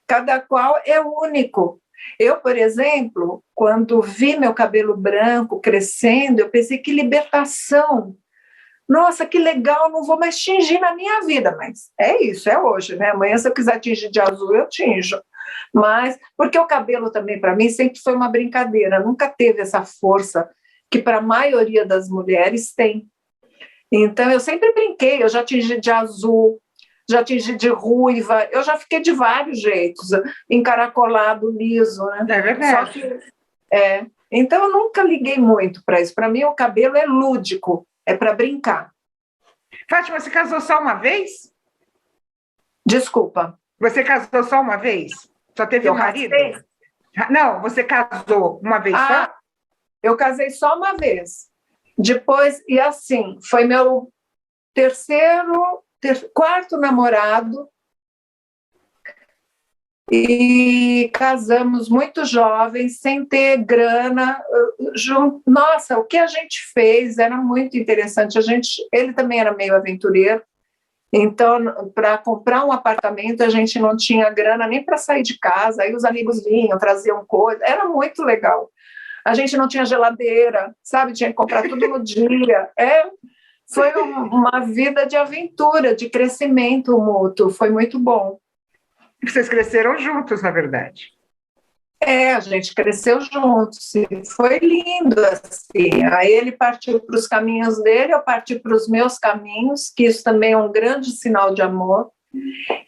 Cada qual é único. Eu, por exemplo, quando vi meu cabelo branco crescendo, eu pensei que libertação. Nossa, que legal, não vou mais tingir na minha vida, mas é isso, é hoje, né? Amanhã, se eu quiser tingir de azul, eu tinjo. Mas, porque o cabelo também, para mim, sempre foi uma brincadeira, nunca teve essa força que para a maioria das mulheres tem. Então, eu sempre brinquei, eu já tingi de azul, já tingi de ruiva, eu já fiquei de vários jeitos, encaracolado, liso, né? É verdade. Só que, então, eu nunca liguei muito para isso. Para mim, o cabelo é lúdico, é para brincar. Fátima, você casou só uma vez? Desculpa. Você casou só uma vez? Só teve um marido? Casei? Não, você casou uma vez só? Eu casei só uma vez. Depois, e assim, foi meu quarto namorado, e casamos muito jovens, sem ter grana. Nossa, o que a gente fez era muito interessante. Ele também era meio aventureiro, então, para comprar um apartamento, a gente não tinha grana nem para sair de casa, aí os amigos vinham, traziam coisa, era muito legal. A gente não tinha geladeira, sabe? Tinha que comprar tudo no dia. Foi uma vida de aventura, de crescimento mútuo, foi muito bom. Vocês cresceram juntos, na verdade. A gente cresceu juntos, e foi lindo, assim. Aí ele partiu para os caminhos dele, eu parti para os meus caminhos, que isso também é um grande sinal de amor.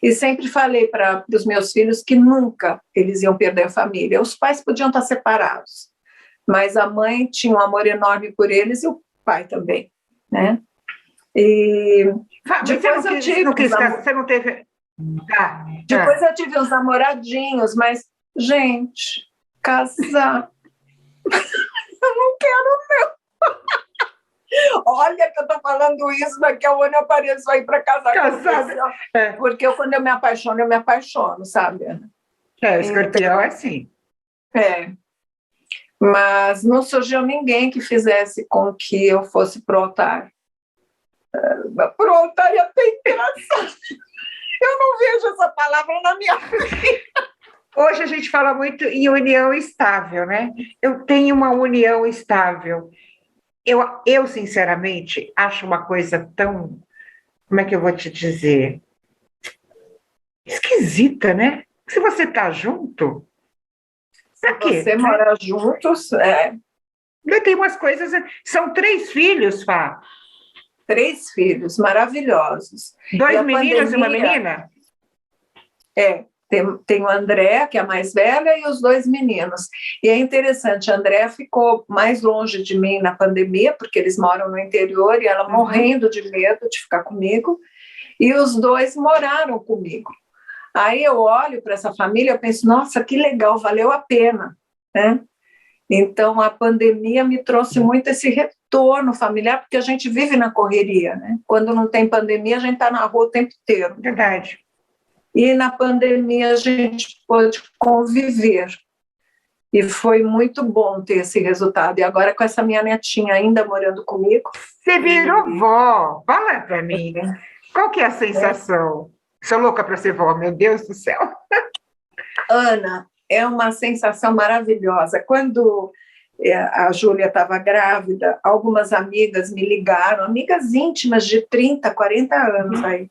E sempre falei para os meus filhos que nunca eles iam perder a família. Os pais podiam estar separados, mas a mãe tinha um amor enorme por eles e o pai também, né? E depois eu tive... Você não teve... Depois eu tive uns namoradinhos, mas, gente, casar... eu não quero, não. Olha que eu tô falando isso, daqui a um ano eu apareço aí para casar. Porque quando eu me apaixono, sabe? Escorpião é assim. Mas não surgiu ninguém que fizesse com que eu fosse pro altar. Pro altar é até engraçado. Eu não vejo essa palavra na minha vida. Hoje a gente fala muito em união estável, né? Eu tenho uma união estável. Eu sinceramente, acho uma coisa tão... Como é que eu vou te dizer? Esquisita, né? Se você está junto... Pra quê? Você morar juntos, Tem umas coisas... São 3 filhos, Fá. 3 filhos maravilhosos. 2 meninos e uma menina? Tem o André, que é a mais velha, e os 2 meninos. E é interessante, a André ficou mais longe de mim na pandemia, porque eles moram no interior, e ela morrendo de medo de ficar comigo, e os 2 moraram comigo. Aí eu olho para essa família e penso, nossa, que legal, valeu a pena, né? Então, a pandemia me trouxe muito esse retorno familiar, porque a gente vive na correria, né? Quando não tem pandemia, a gente está na rua o tempo inteiro. Verdade. E na pandemia a gente pôde conviver. E foi muito bom ter esse resultado. E agora com essa minha netinha ainda morando comigo... Você virou vó. Fala para mim. Qual que é a sensação? Sou louca para ser vó, meu Deus do céu. Ana, é uma sensação maravilhosa. Quando a Júlia estava grávida, algumas amigas me ligaram, amigas íntimas de 30, 40 anos aí.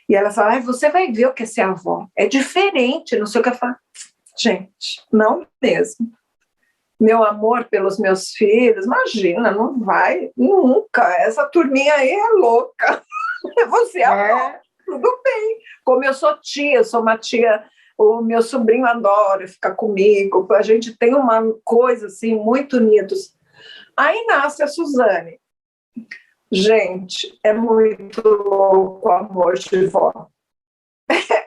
E ela fala, você vai ver o que é ser avó. É diferente, não sei o que eu falo. Gente, não mesmo. Meu amor pelos meus filhos, imagina, não vai nunca. Essa turminha aí é louca. Você é avó, tudo bem. Como eu sou tia, eu sou uma tia, o meu sobrinho adora ficar comigo, a gente tem uma coisa assim, muito unidos. Aí nasce a Suzane. Gente, é muito louco o amor de vó.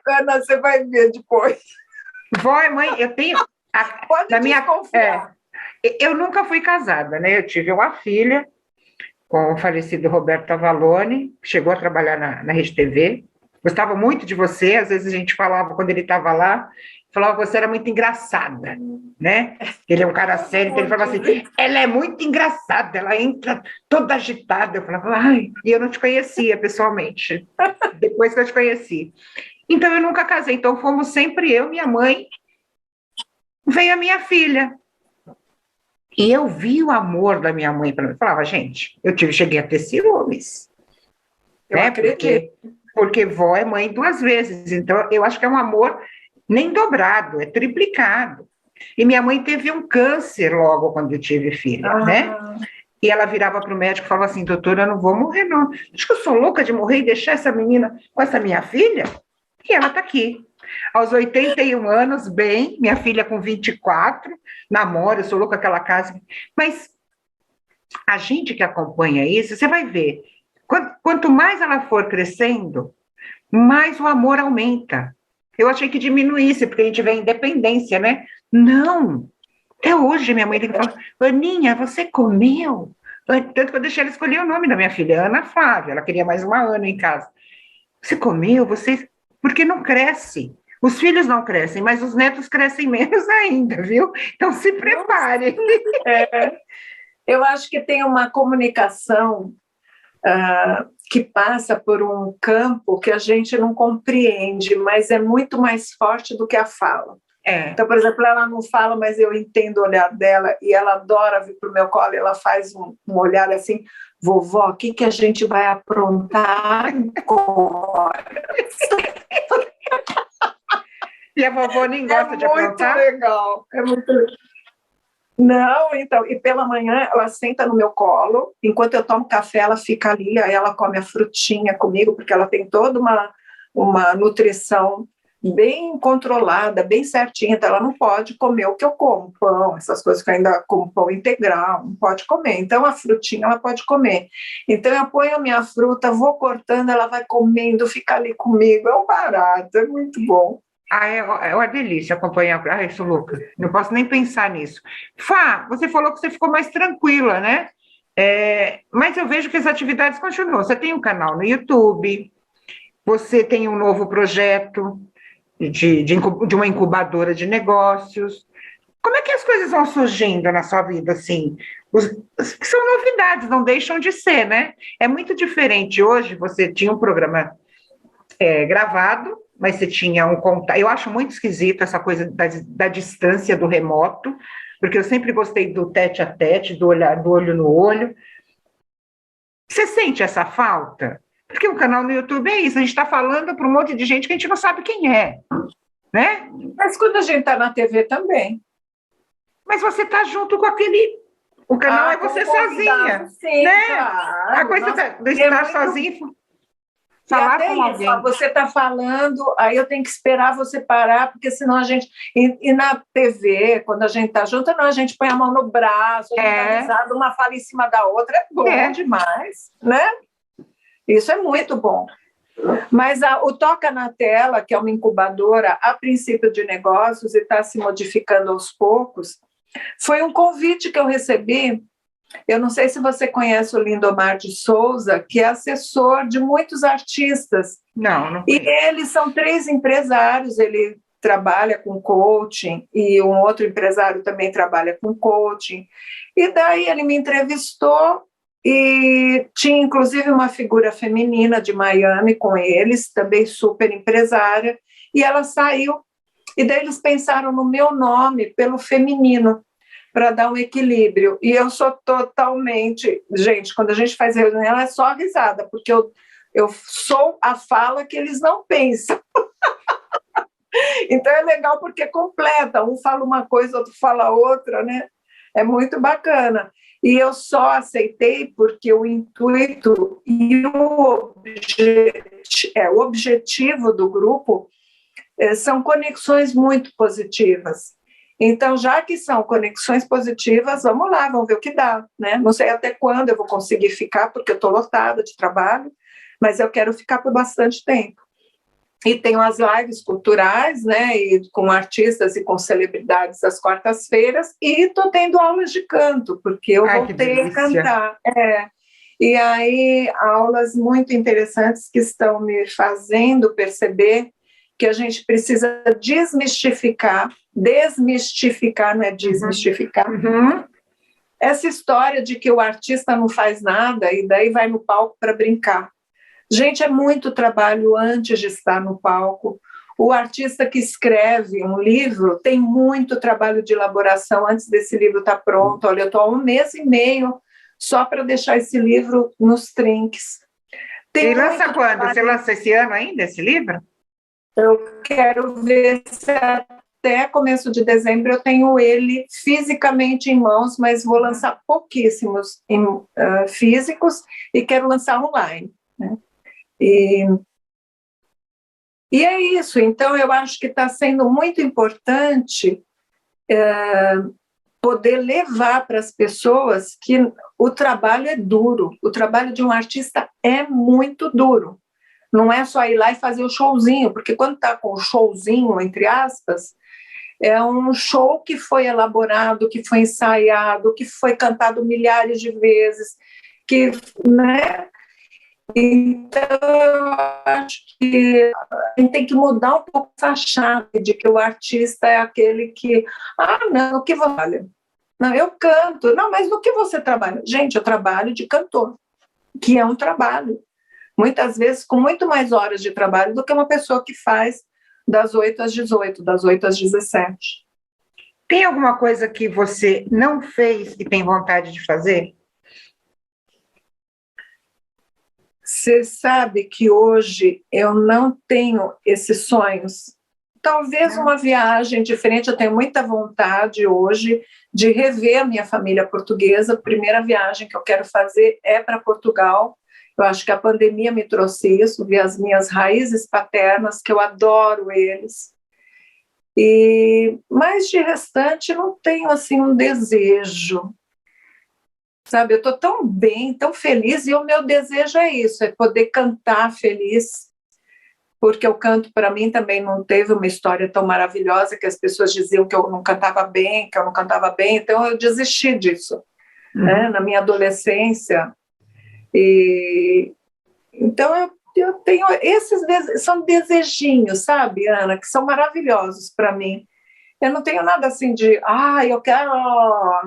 Ana, você vai ver depois. Vó é mãe, eu tenho... Pode desconfiar. Eu nunca fui casada, né? Eu tive uma filha com o falecido Roberto Avalone, chegou a trabalhar na Rede TV, gostava muito de você, às vezes a gente falava, quando ele estava lá, falava que você era muito engraçada, né? Ele é um cara sério, então ele falava assim, ela é muito engraçada, ela entra toda agitada. Eu falava, ai, e eu não te conhecia pessoalmente, depois que eu te conheci. Então eu nunca casei, então fomos sempre eu, minha mãe veio a minha filha. E eu vi o amor da minha mãe para mim. Eu falava, gente, cheguei a ter ciúmes. Eu acredito. Porque vó é mãe 2 vezes. Então, eu acho que é um amor nem dobrado, é triplicado. E minha mãe teve um câncer logo quando eu tive filha, né? E ela virava para o médico e falava assim, doutora, eu não vou morrer, não. Acho que eu sou louca de morrer e deixar essa menina com essa minha filha? E ela está aqui. Aos 81 anos, bem, minha filha com 24, namora, eu sou louca com aquela casa. Mas a gente que acompanha isso, você vai ver, quanto mais ela for crescendo, mais o amor aumenta. Eu achei que diminuísse, porque a gente vê a independência, né? Não! Até hoje minha mãe tem que falar, Aninha, você comeu? Tanto que eu deixei ela escolher o nome da minha filha, Ana Flávia, ela queria mais uma Ana em casa. Você comeu? Porque não cresce. Os filhos não crescem, mas os netos crescem menos ainda, viu? Então se prepare. Eu acho que tem uma comunicação que passa por um campo que a gente não compreende, mas é muito mais forte do que a fala. Então, por exemplo, ela não fala, mas eu entendo o olhar dela e ela adora vir para o meu colo, ela faz um olhar assim, vovó, o que a gente vai aprontar agora? E a vovó nem gosta de aprontar? É muito legal. Não, então, e pela manhã ela senta no meu colo, enquanto eu tomo café ela fica ali, aí ela come a frutinha comigo, porque ela tem toda uma nutrição bem controlada, bem certinha, então ela não pode comer o que eu como, pão, essas coisas que eu ainda como pão integral, não pode comer, então a frutinha ela pode comer. Então eu ponho a minha fruta, vou cortando, ela vai comendo, fica ali comigo, é um barato, é muito bom. É uma delícia acompanhar. Ai, sou louca, não posso nem pensar nisso. Fá, você falou que você ficou mais tranquila, né? Mas eu vejo que as atividades continuam. Você tem um canal no YouTube, você tem um novo projeto de uma incubadora de negócios. Como é que as coisas vão surgindo na sua vida, assim? São novidades, não deixam de ser, né? É muito diferente. Hoje você tinha um programa gravado, mas você tinha um contato. Eu acho muito esquisito essa coisa da distância, do remoto, porque eu sempre gostei do tete a tete, do olho no olho. Você sente essa falta? Porque o canal no YouTube é isso, a gente está falando para um monte de gente que a gente não sabe quem é, né? Mas quando a gente está na TV também. Mas você está junto com aquele... O canal é você sozinha. Sim, né? Claro. A coisa de estar sozinha... Falar com alguém. Isso, você está falando, aí eu tenho que esperar você parar, porque senão a gente... E na TV, quando a gente está junto, não, a gente põe a mão no braço, a gente dá risada, uma fala em cima da outra, é bom demais, né? Isso é muito bom. Mas o Toca na Tela, que é uma incubadora, a princípio de negócios, e está se modificando aos poucos, foi um convite que eu recebi. Eu não sei se você conhece o Lindomar de Souza, que é assessor de muitos artistas. Não. E eles são 3 empresários, ele trabalha com coaching e um outro empresário também trabalha com coaching. E daí ele me entrevistou e tinha inclusive uma figura feminina de Miami com eles, também super empresária, e ela saiu. E daí eles pensaram no meu nome pelo feminino, para dar um equilíbrio. E eu sou totalmente... Gente, quando a gente faz reunião, é só risada, porque eu sou a fala que eles não pensam. Então é legal porque completa, um fala uma coisa, outro fala outra, né? É muito bacana. E eu só aceitei porque o intuito e o objetivo do grupo são conexões muito positivas. Então, já que são conexões positivas, vamos lá, vamos ver o que dá, né? Não sei até quando eu vou conseguir ficar, porque eu estou lotada de trabalho, mas eu quero ficar por bastante tempo. E tenho as lives culturais, né? E com artistas e com celebridades às quartas-feiras, e estou tendo aulas de canto, porque eu voltei a cantar. E aí, aulas muito interessantes que estão me fazendo perceber que a gente precisa desmistificar, não é desmistificar, essa história de que o artista não faz nada e daí vai no palco para brincar. Gente, é muito trabalho antes de estar no palco. O artista que escreve um livro tem muito trabalho de elaboração antes desse livro estar pronto. Olha, eu estou há 1 mês e meio só para deixar esse livro nos trinques. E lança quando? Você lança esse ano ainda, esse livro? Eu quero ver se até começo de dezembro eu tenho ele fisicamente em mãos, mas vou lançar pouquíssimos físicos e quero lançar online, né? E é isso. Então, eu acho que está sendo muito importante poder levar para as pessoas que o trabalho é duro. O trabalho de um artista é muito duro. Não é só ir lá e fazer o showzinho, porque quando está com o showzinho, entre aspas, é um show que foi elaborado, que foi ensaiado, que foi cantado milhares de vezes, que, né? Então, eu acho que a gente tem que mudar um pouco essa chave de que o artista é aquele que, não, o que você trabalha? Não, eu canto. Não, mas no que você trabalha? Gente, eu trabalho de cantor, que é um trabalho. Muitas vezes com muito mais horas de trabalho do que uma pessoa que faz das 8 às 18, das 8 às 17. Tem alguma coisa que você não fez e tem vontade de fazer? Você sabe que hoje eu não tenho esses sonhos. Talvez uma viagem diferente, eu tenho muita vontade hoje de rever a minha família portuguesa. A primeira viagem que eu quero fazer é para Portugal. Eu acho que a pandemia me trouxe isso, ver as minhas raízes paternas, que eu adoro eles. Mas de restante não tenho assim um desejo. Sabe, eu estou tão bem, tão feliz, e o meu desejo é isso, é poder cantar feliz, porque o canto para mim também não teve uma história tão maravilhosa, que as pessoas diziam que eu não cantava bem, então eu desisti disso, né, na minha adolescência. Então eu tenho são desejinhos, sabe, Ana, que são maravilhosos para mim. Eu não tenho nada assim de, eu quero,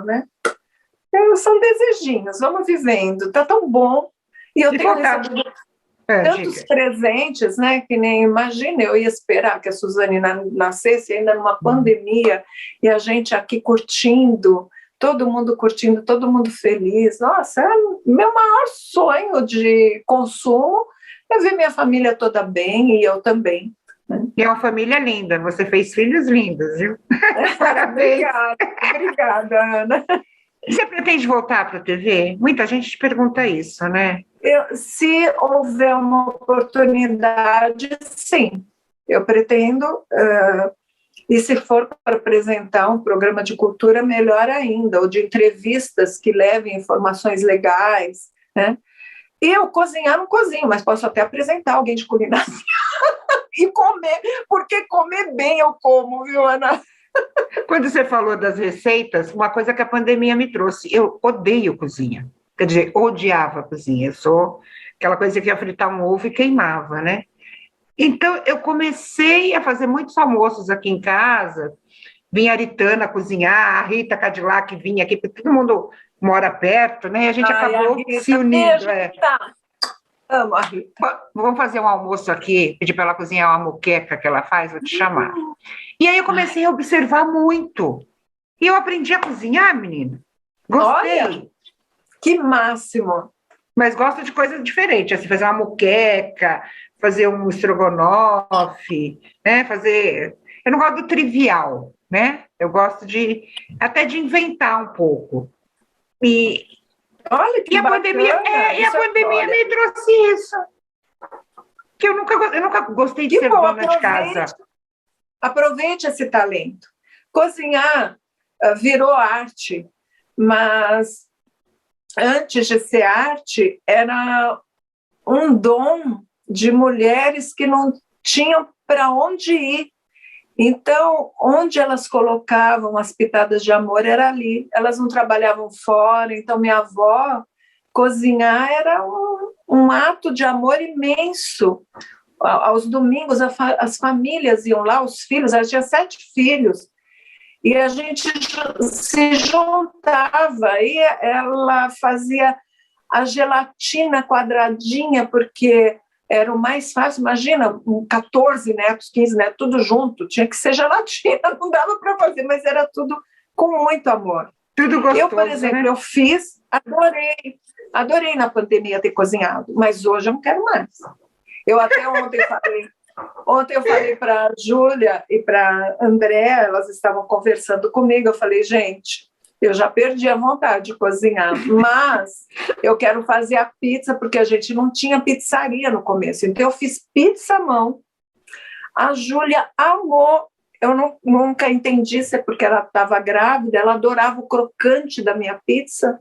né? São desejinhos, vamos vivendo, tá tão bom. E eu tenho recebido tantos presentes, né? Que nem, imagina, eu ia esperar que a Suzane nascesse ainda numa pandemia, e a gente aqui curtindo, todo mundo feliz. Nossa, meu maior sonho de consumo é ver minha família toda bem, e eu também. E é uma família linda, você fez filhos lindos, viu? Parabéns. Obrigada, Ana. Você pretende voltar para a TV? Muita gente te pergunta isso, né? Se houver uma oportunidade, sim. Eu pretendo, e se for para apresentar um programa de cultura, melhor ainda, ou de entrevistas que levem informações legais, né? Eu cozinhar não cozinho, mas posso até apresentar alguém de culinária e comer, porque comer bem eu como, viu, Ana? Quando você falou das receitas, uma coisa que a pandemia me trouxe, eu odeio cozinha, quer dizer, odiava a cozinha, eu sou aquela coisa que ia fritar um ovo e queimava, né? Então, eu comecei a fazer muitos almoços aqui em casa, vinha a Aritana cozinhar, a Rita Cadillac vinha aqui, porque todo mundo mora perto, né? E a gente acabou se unindo. Amo a Rita. Vamos fazer um almoço aqui, pedir para ela cozinhar uma moqueca que ela faz, vou te chamar. E aí eu comecei a observar muito. E eu aprendi a cozinhar, menina. Gostei. Olha, que máximo. Mas gosto de coisas diferentes, assim, fazer uma moqueca, fazer um estrogonofe, né? Eu não gosto do trivial, né? Eu gosto até de inventar um pouco. Olha que bacana, a pandemia me trouxe isso. Que eu nunca gostei de ser dona de casa. Aproveite esse talento. Cozinhar virou arte, mas antes de ser arte, era um dom de mulheres que não tinham para onde ir. Então, onde elas colocavam as pitadas de amor era ali. Elas não trabalhavam fora. Então, minha avó, cozinhar era um ato de amor imenso. Aos domingos, as famílias iam lá, os filhos, ela tinha 7 filhos, e a gente se juntava, e ela fazia a gelatina quadradinha, porque era o mais fácil. Imagina, 14 netos, 15 netos, tudo junto, tinha que ser gelatina, não dava para fazer, mas era tudo com muito amor. Tudo gostoso, eu, por exemplo, né? Eu fiz, adorei na pandemia ter cozinhado, mas hoje eu não quero mais. Eu até ontem eu falei para a Júlia e para a André, elas estavam conversando comigo, eu falei, gente, eu já perdi a vontade de cozinhar, mas eu quero fazer a pizza, porque a gente não tinha pizzaria no começo, então eu fiz pizza à mão. A Júlia amou, eu nunca entendi se é porque ela estava grávida, ela adorava o crocante da minha pizza.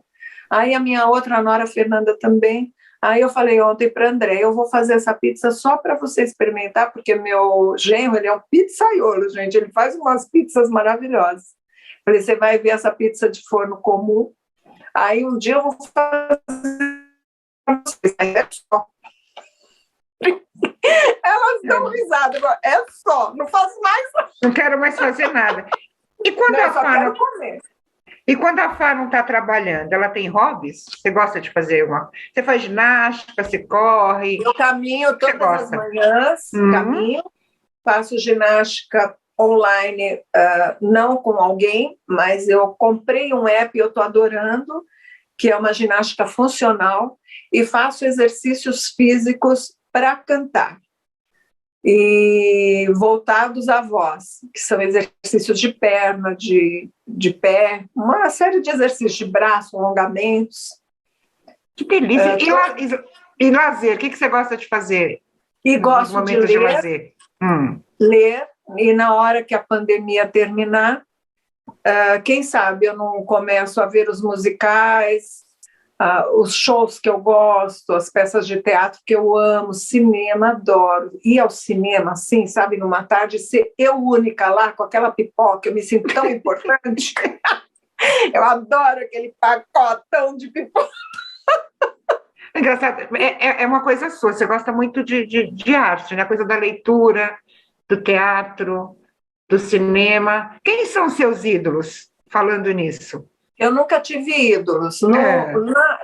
Aí a minha outra nora, Fernanda, também. Aí eu falei ontem para André, eu vou fazer essa pizza só para você experimentar, porque meu genro, ele é um pizzaiolo, gente, ele faz umas pizzas maravilhosas. Falei, você vai ver essa pizza de forno comum, aí um dia eu vou fazer para vocês. É só. Elas dão risada, é só, não faço mais. Não quero mais fazer nada. E quando a Fá não está trabalhando, ela tem hobbies? Você gosta de fazer uma... Você faz ginástica, você corre? Eu caminho todas as manhãs, faço ginástica online, não com alguém, mas eu comprei um app e eu estou adorando, que é uma ginástica funcional, e faço exercícios físicos para cantar. E voltados à voz, que são exercícios de perna, de pé, uma série de exercícios de braço, alongamentos. Que delícia! E lazer, o que você gosta de fazer? E gosto de ler, ler, e na hora que a pandemia terminar, quem sabe eu não começo a ver os musicais, os shows que eu gosto, as peças de teatro que eu amo, cinema, adoro. Ir ao cinema, assim, sabe, numa tarde, ser eu única lá, com aquela pipoca, eu me sinto tão importante. Eu adoro aquele pacotão de pipoca. Engraçado, é uma coisa sua, você gosta muito de arte, né? A coisa da leitura, do teatro, do cinema. Quem são seus ídolos, falando nisso? Eu nunca tive ídolos.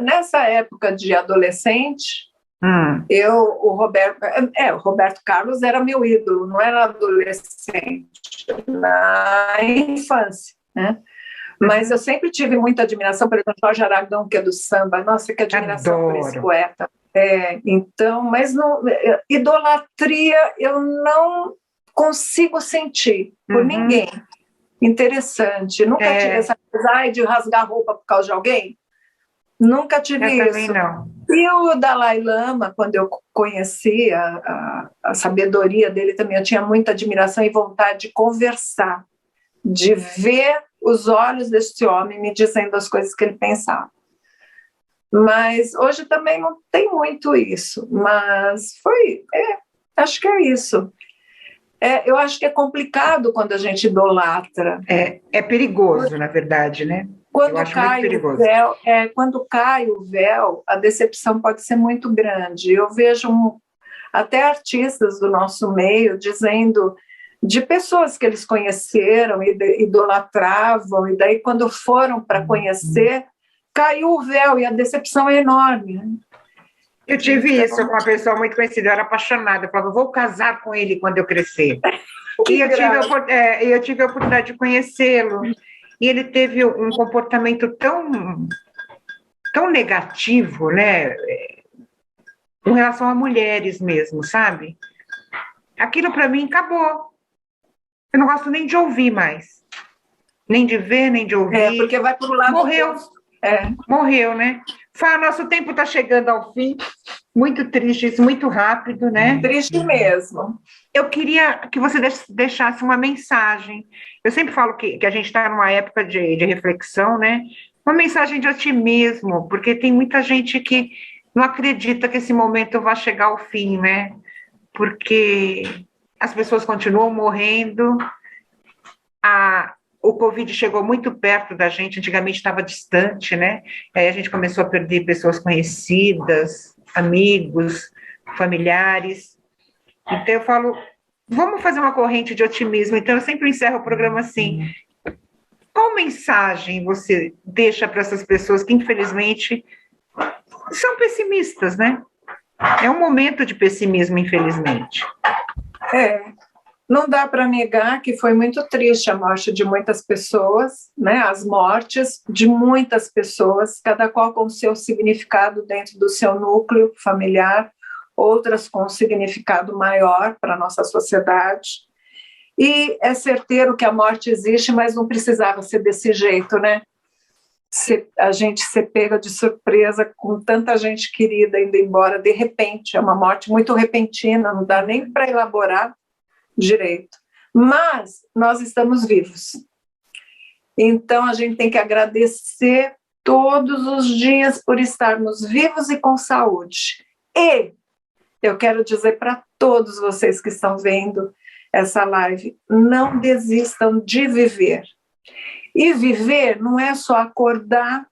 Nessa época de adolescente, o Roberto Carlos era meu ídolo, não era adolescente, na infância, né? Mas eu sempre tive muita admiração por exemplo, Jorge Aragão, que é do samba. Nossa, que admiração por esse poeta. Então, mas não, idolatria eu não consigo sentir por ninguém. Interessante. Nunca tive essa coisa de rasgar roupa por causa de alguém. Nunca tive isso. Também não. E o Dalai Lama, quando eu conheci a sabedoria dele também, eu tinha muita admiração e vontade de conversar, de ver os olhos deste homem me dizendo as coisas que ele pensava. Mas hoje também não tem muito isso. Mas acho que é isso. Eu acho que é complicado quando a gente idolatra. É perigoso, na verdade, né? Quando cai o véu, a decepção pode ser muito grande. Eu vejo até artistas do nosso meio dizendo de pessoas que eles conheceram e idolatravam, e daí quando foram para conhecer, caiu o véu e a decepção é enorme. Né? Eu tive isso com uma pessoa muito conhecida, eu era apaixonada, eu falava, vou casar com ele quando eu crescer. E eu tive a oportunidade de conhecê-lo, e ele teve um comportamento tão negativo, né, com relação a mulheres mesmo, sabe? Aquilo para mim acabou. Eu não gosto nem de ouvir mais, nem de ver, nem de ouvir. Porque vai para o lado. Morreu. Morreu, né? Fá, nosso tempo está chegando ao fim. Muito triste isso, muito rápido, né? Triste mesmo. Eu queria que você deixasse uma mensagem. Eu sempre falo que a gente está numa época de reflexão, né? Uma mensagem de otimismo, porque tem muita gente que não acredita que esse momento vai chegar ao fim, né? Porque as pessoas continuam morrendo, o Covid chegou muito perto da gente, antigamente estava distante, né? Aí a gente começou a perder pessoas conhecidas, amigos, familiares. Então eu falo, vamos fazer uma corrente de otimismo. Então eu sempre encerro o programa assim. Qual mensagem você deixa para essas pessoas que infelizmente são pessimistas, né? É um momento de pessimismo, infelizmente. Não dá para negar que foi muito triste a morte de muitas pessoas, né? As mortes de muitas pessoas, cada qual com seu significado dentro do seu núcleo familiar, outras com um significado maior para a nossa sociedade. E é certeiro que a morte existe, mas não precisava ser desse jeito, né? A gente ser pega de surpresa com tanta gente querida indo embora de repente, é uma morte muito repentina, não dá nem para elaborar direito. Mas nós estamos vivos. Então a gente tem que agradecer todos os dias por estarmos vivos e com saúde. E eu quero dizer para todos vocês que estão vendo essa live, não desistam de viver. E viver não é só acordar,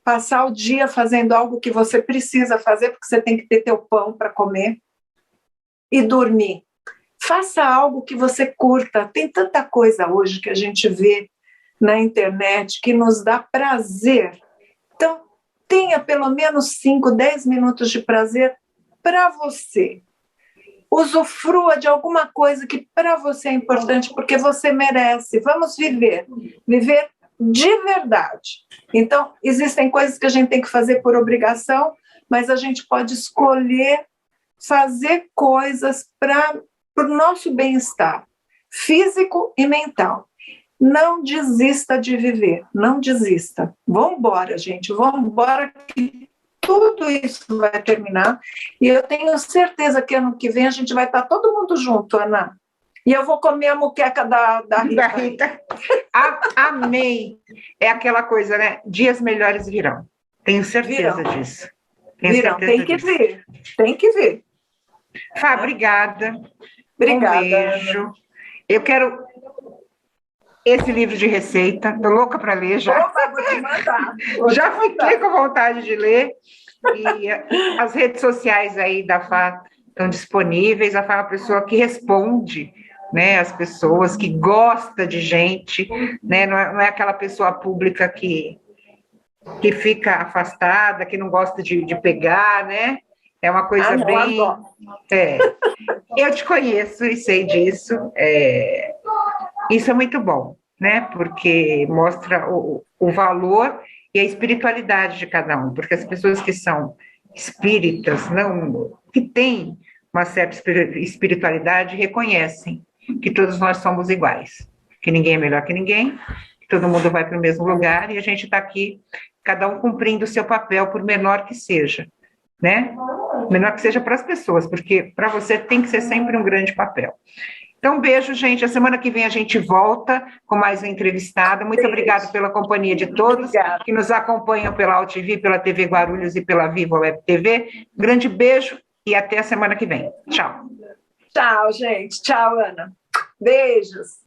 passar o dia fazendo algo que você precisa fazer, porque você tem que ter teu pão para comer, e dormir. Faça algo que você curta. Tem tanta coisa hoje que a gente vê na internet que nos dá prazer. Então, tenha pelo menos 5, 10 minutos de prazer para você. Usufrua de alguma coisa que para você é importante, porque você merece. Vamos viver. Viver de verdade. Então, existem coisas que a gente tem que fazer por obrigação, mas a gente pode escolher fazer coisas para o nosso bem-estar físico e mental. Não desista de viver, não desista. Vamos embora, gente, vamos embora que tudo isso vai terminar. E eu tenho certeza que ano que vem a gente vai estar todo mundo junto, Ana. E eu vou comer a moqueca da Rita. Amei. É aquela coisa, né? Dias melhores virão. Tenho certeza disso. Virão, tem que ver. Tem que ver. Fá, obrigada. Obrigada. Um beijo. Ana. Eu quero esse livro de receita. Estou louca para ler já. Opa, vou te mandar. Já fiquei com vontade de ler. E as redes sociais aí da Fá estão disponíveis. A Fá é uma pessoa que responde, né, as pessoas, que gosta de gente, né, não é aquela pessoa pública que fica afastada, que não gosta de pegar, né? É uma coisa bem... Eu te conheço e sei disso. Isso é muito bom, né? Porque mostra o valor e a espiritualidade de cada um. Porque as pessoas que são espíritas, que têm uma certa espiritualidade, reconhecem que todos nós somos iguais, que ninguém é melhor que ninguém, que todo mundo vai para o mesmo lugar e a gente está aqui, cada um cumprindo o seu papel, por menor que seja, né? Menor que seja para as pessoas, porque para você tem que ser sempre um grande papel. Então, beijo, gente. A semana que vem a gente volta com mais uma entrevistada. Muito obrigada pela companhia de todos que nos acompanham pela AltV, pela TV Guarulhos e pela Viva Web TV. Grande beijo e até a semana que vem. Tchau. Tchau, gente. Tchau, Ana. Beijos.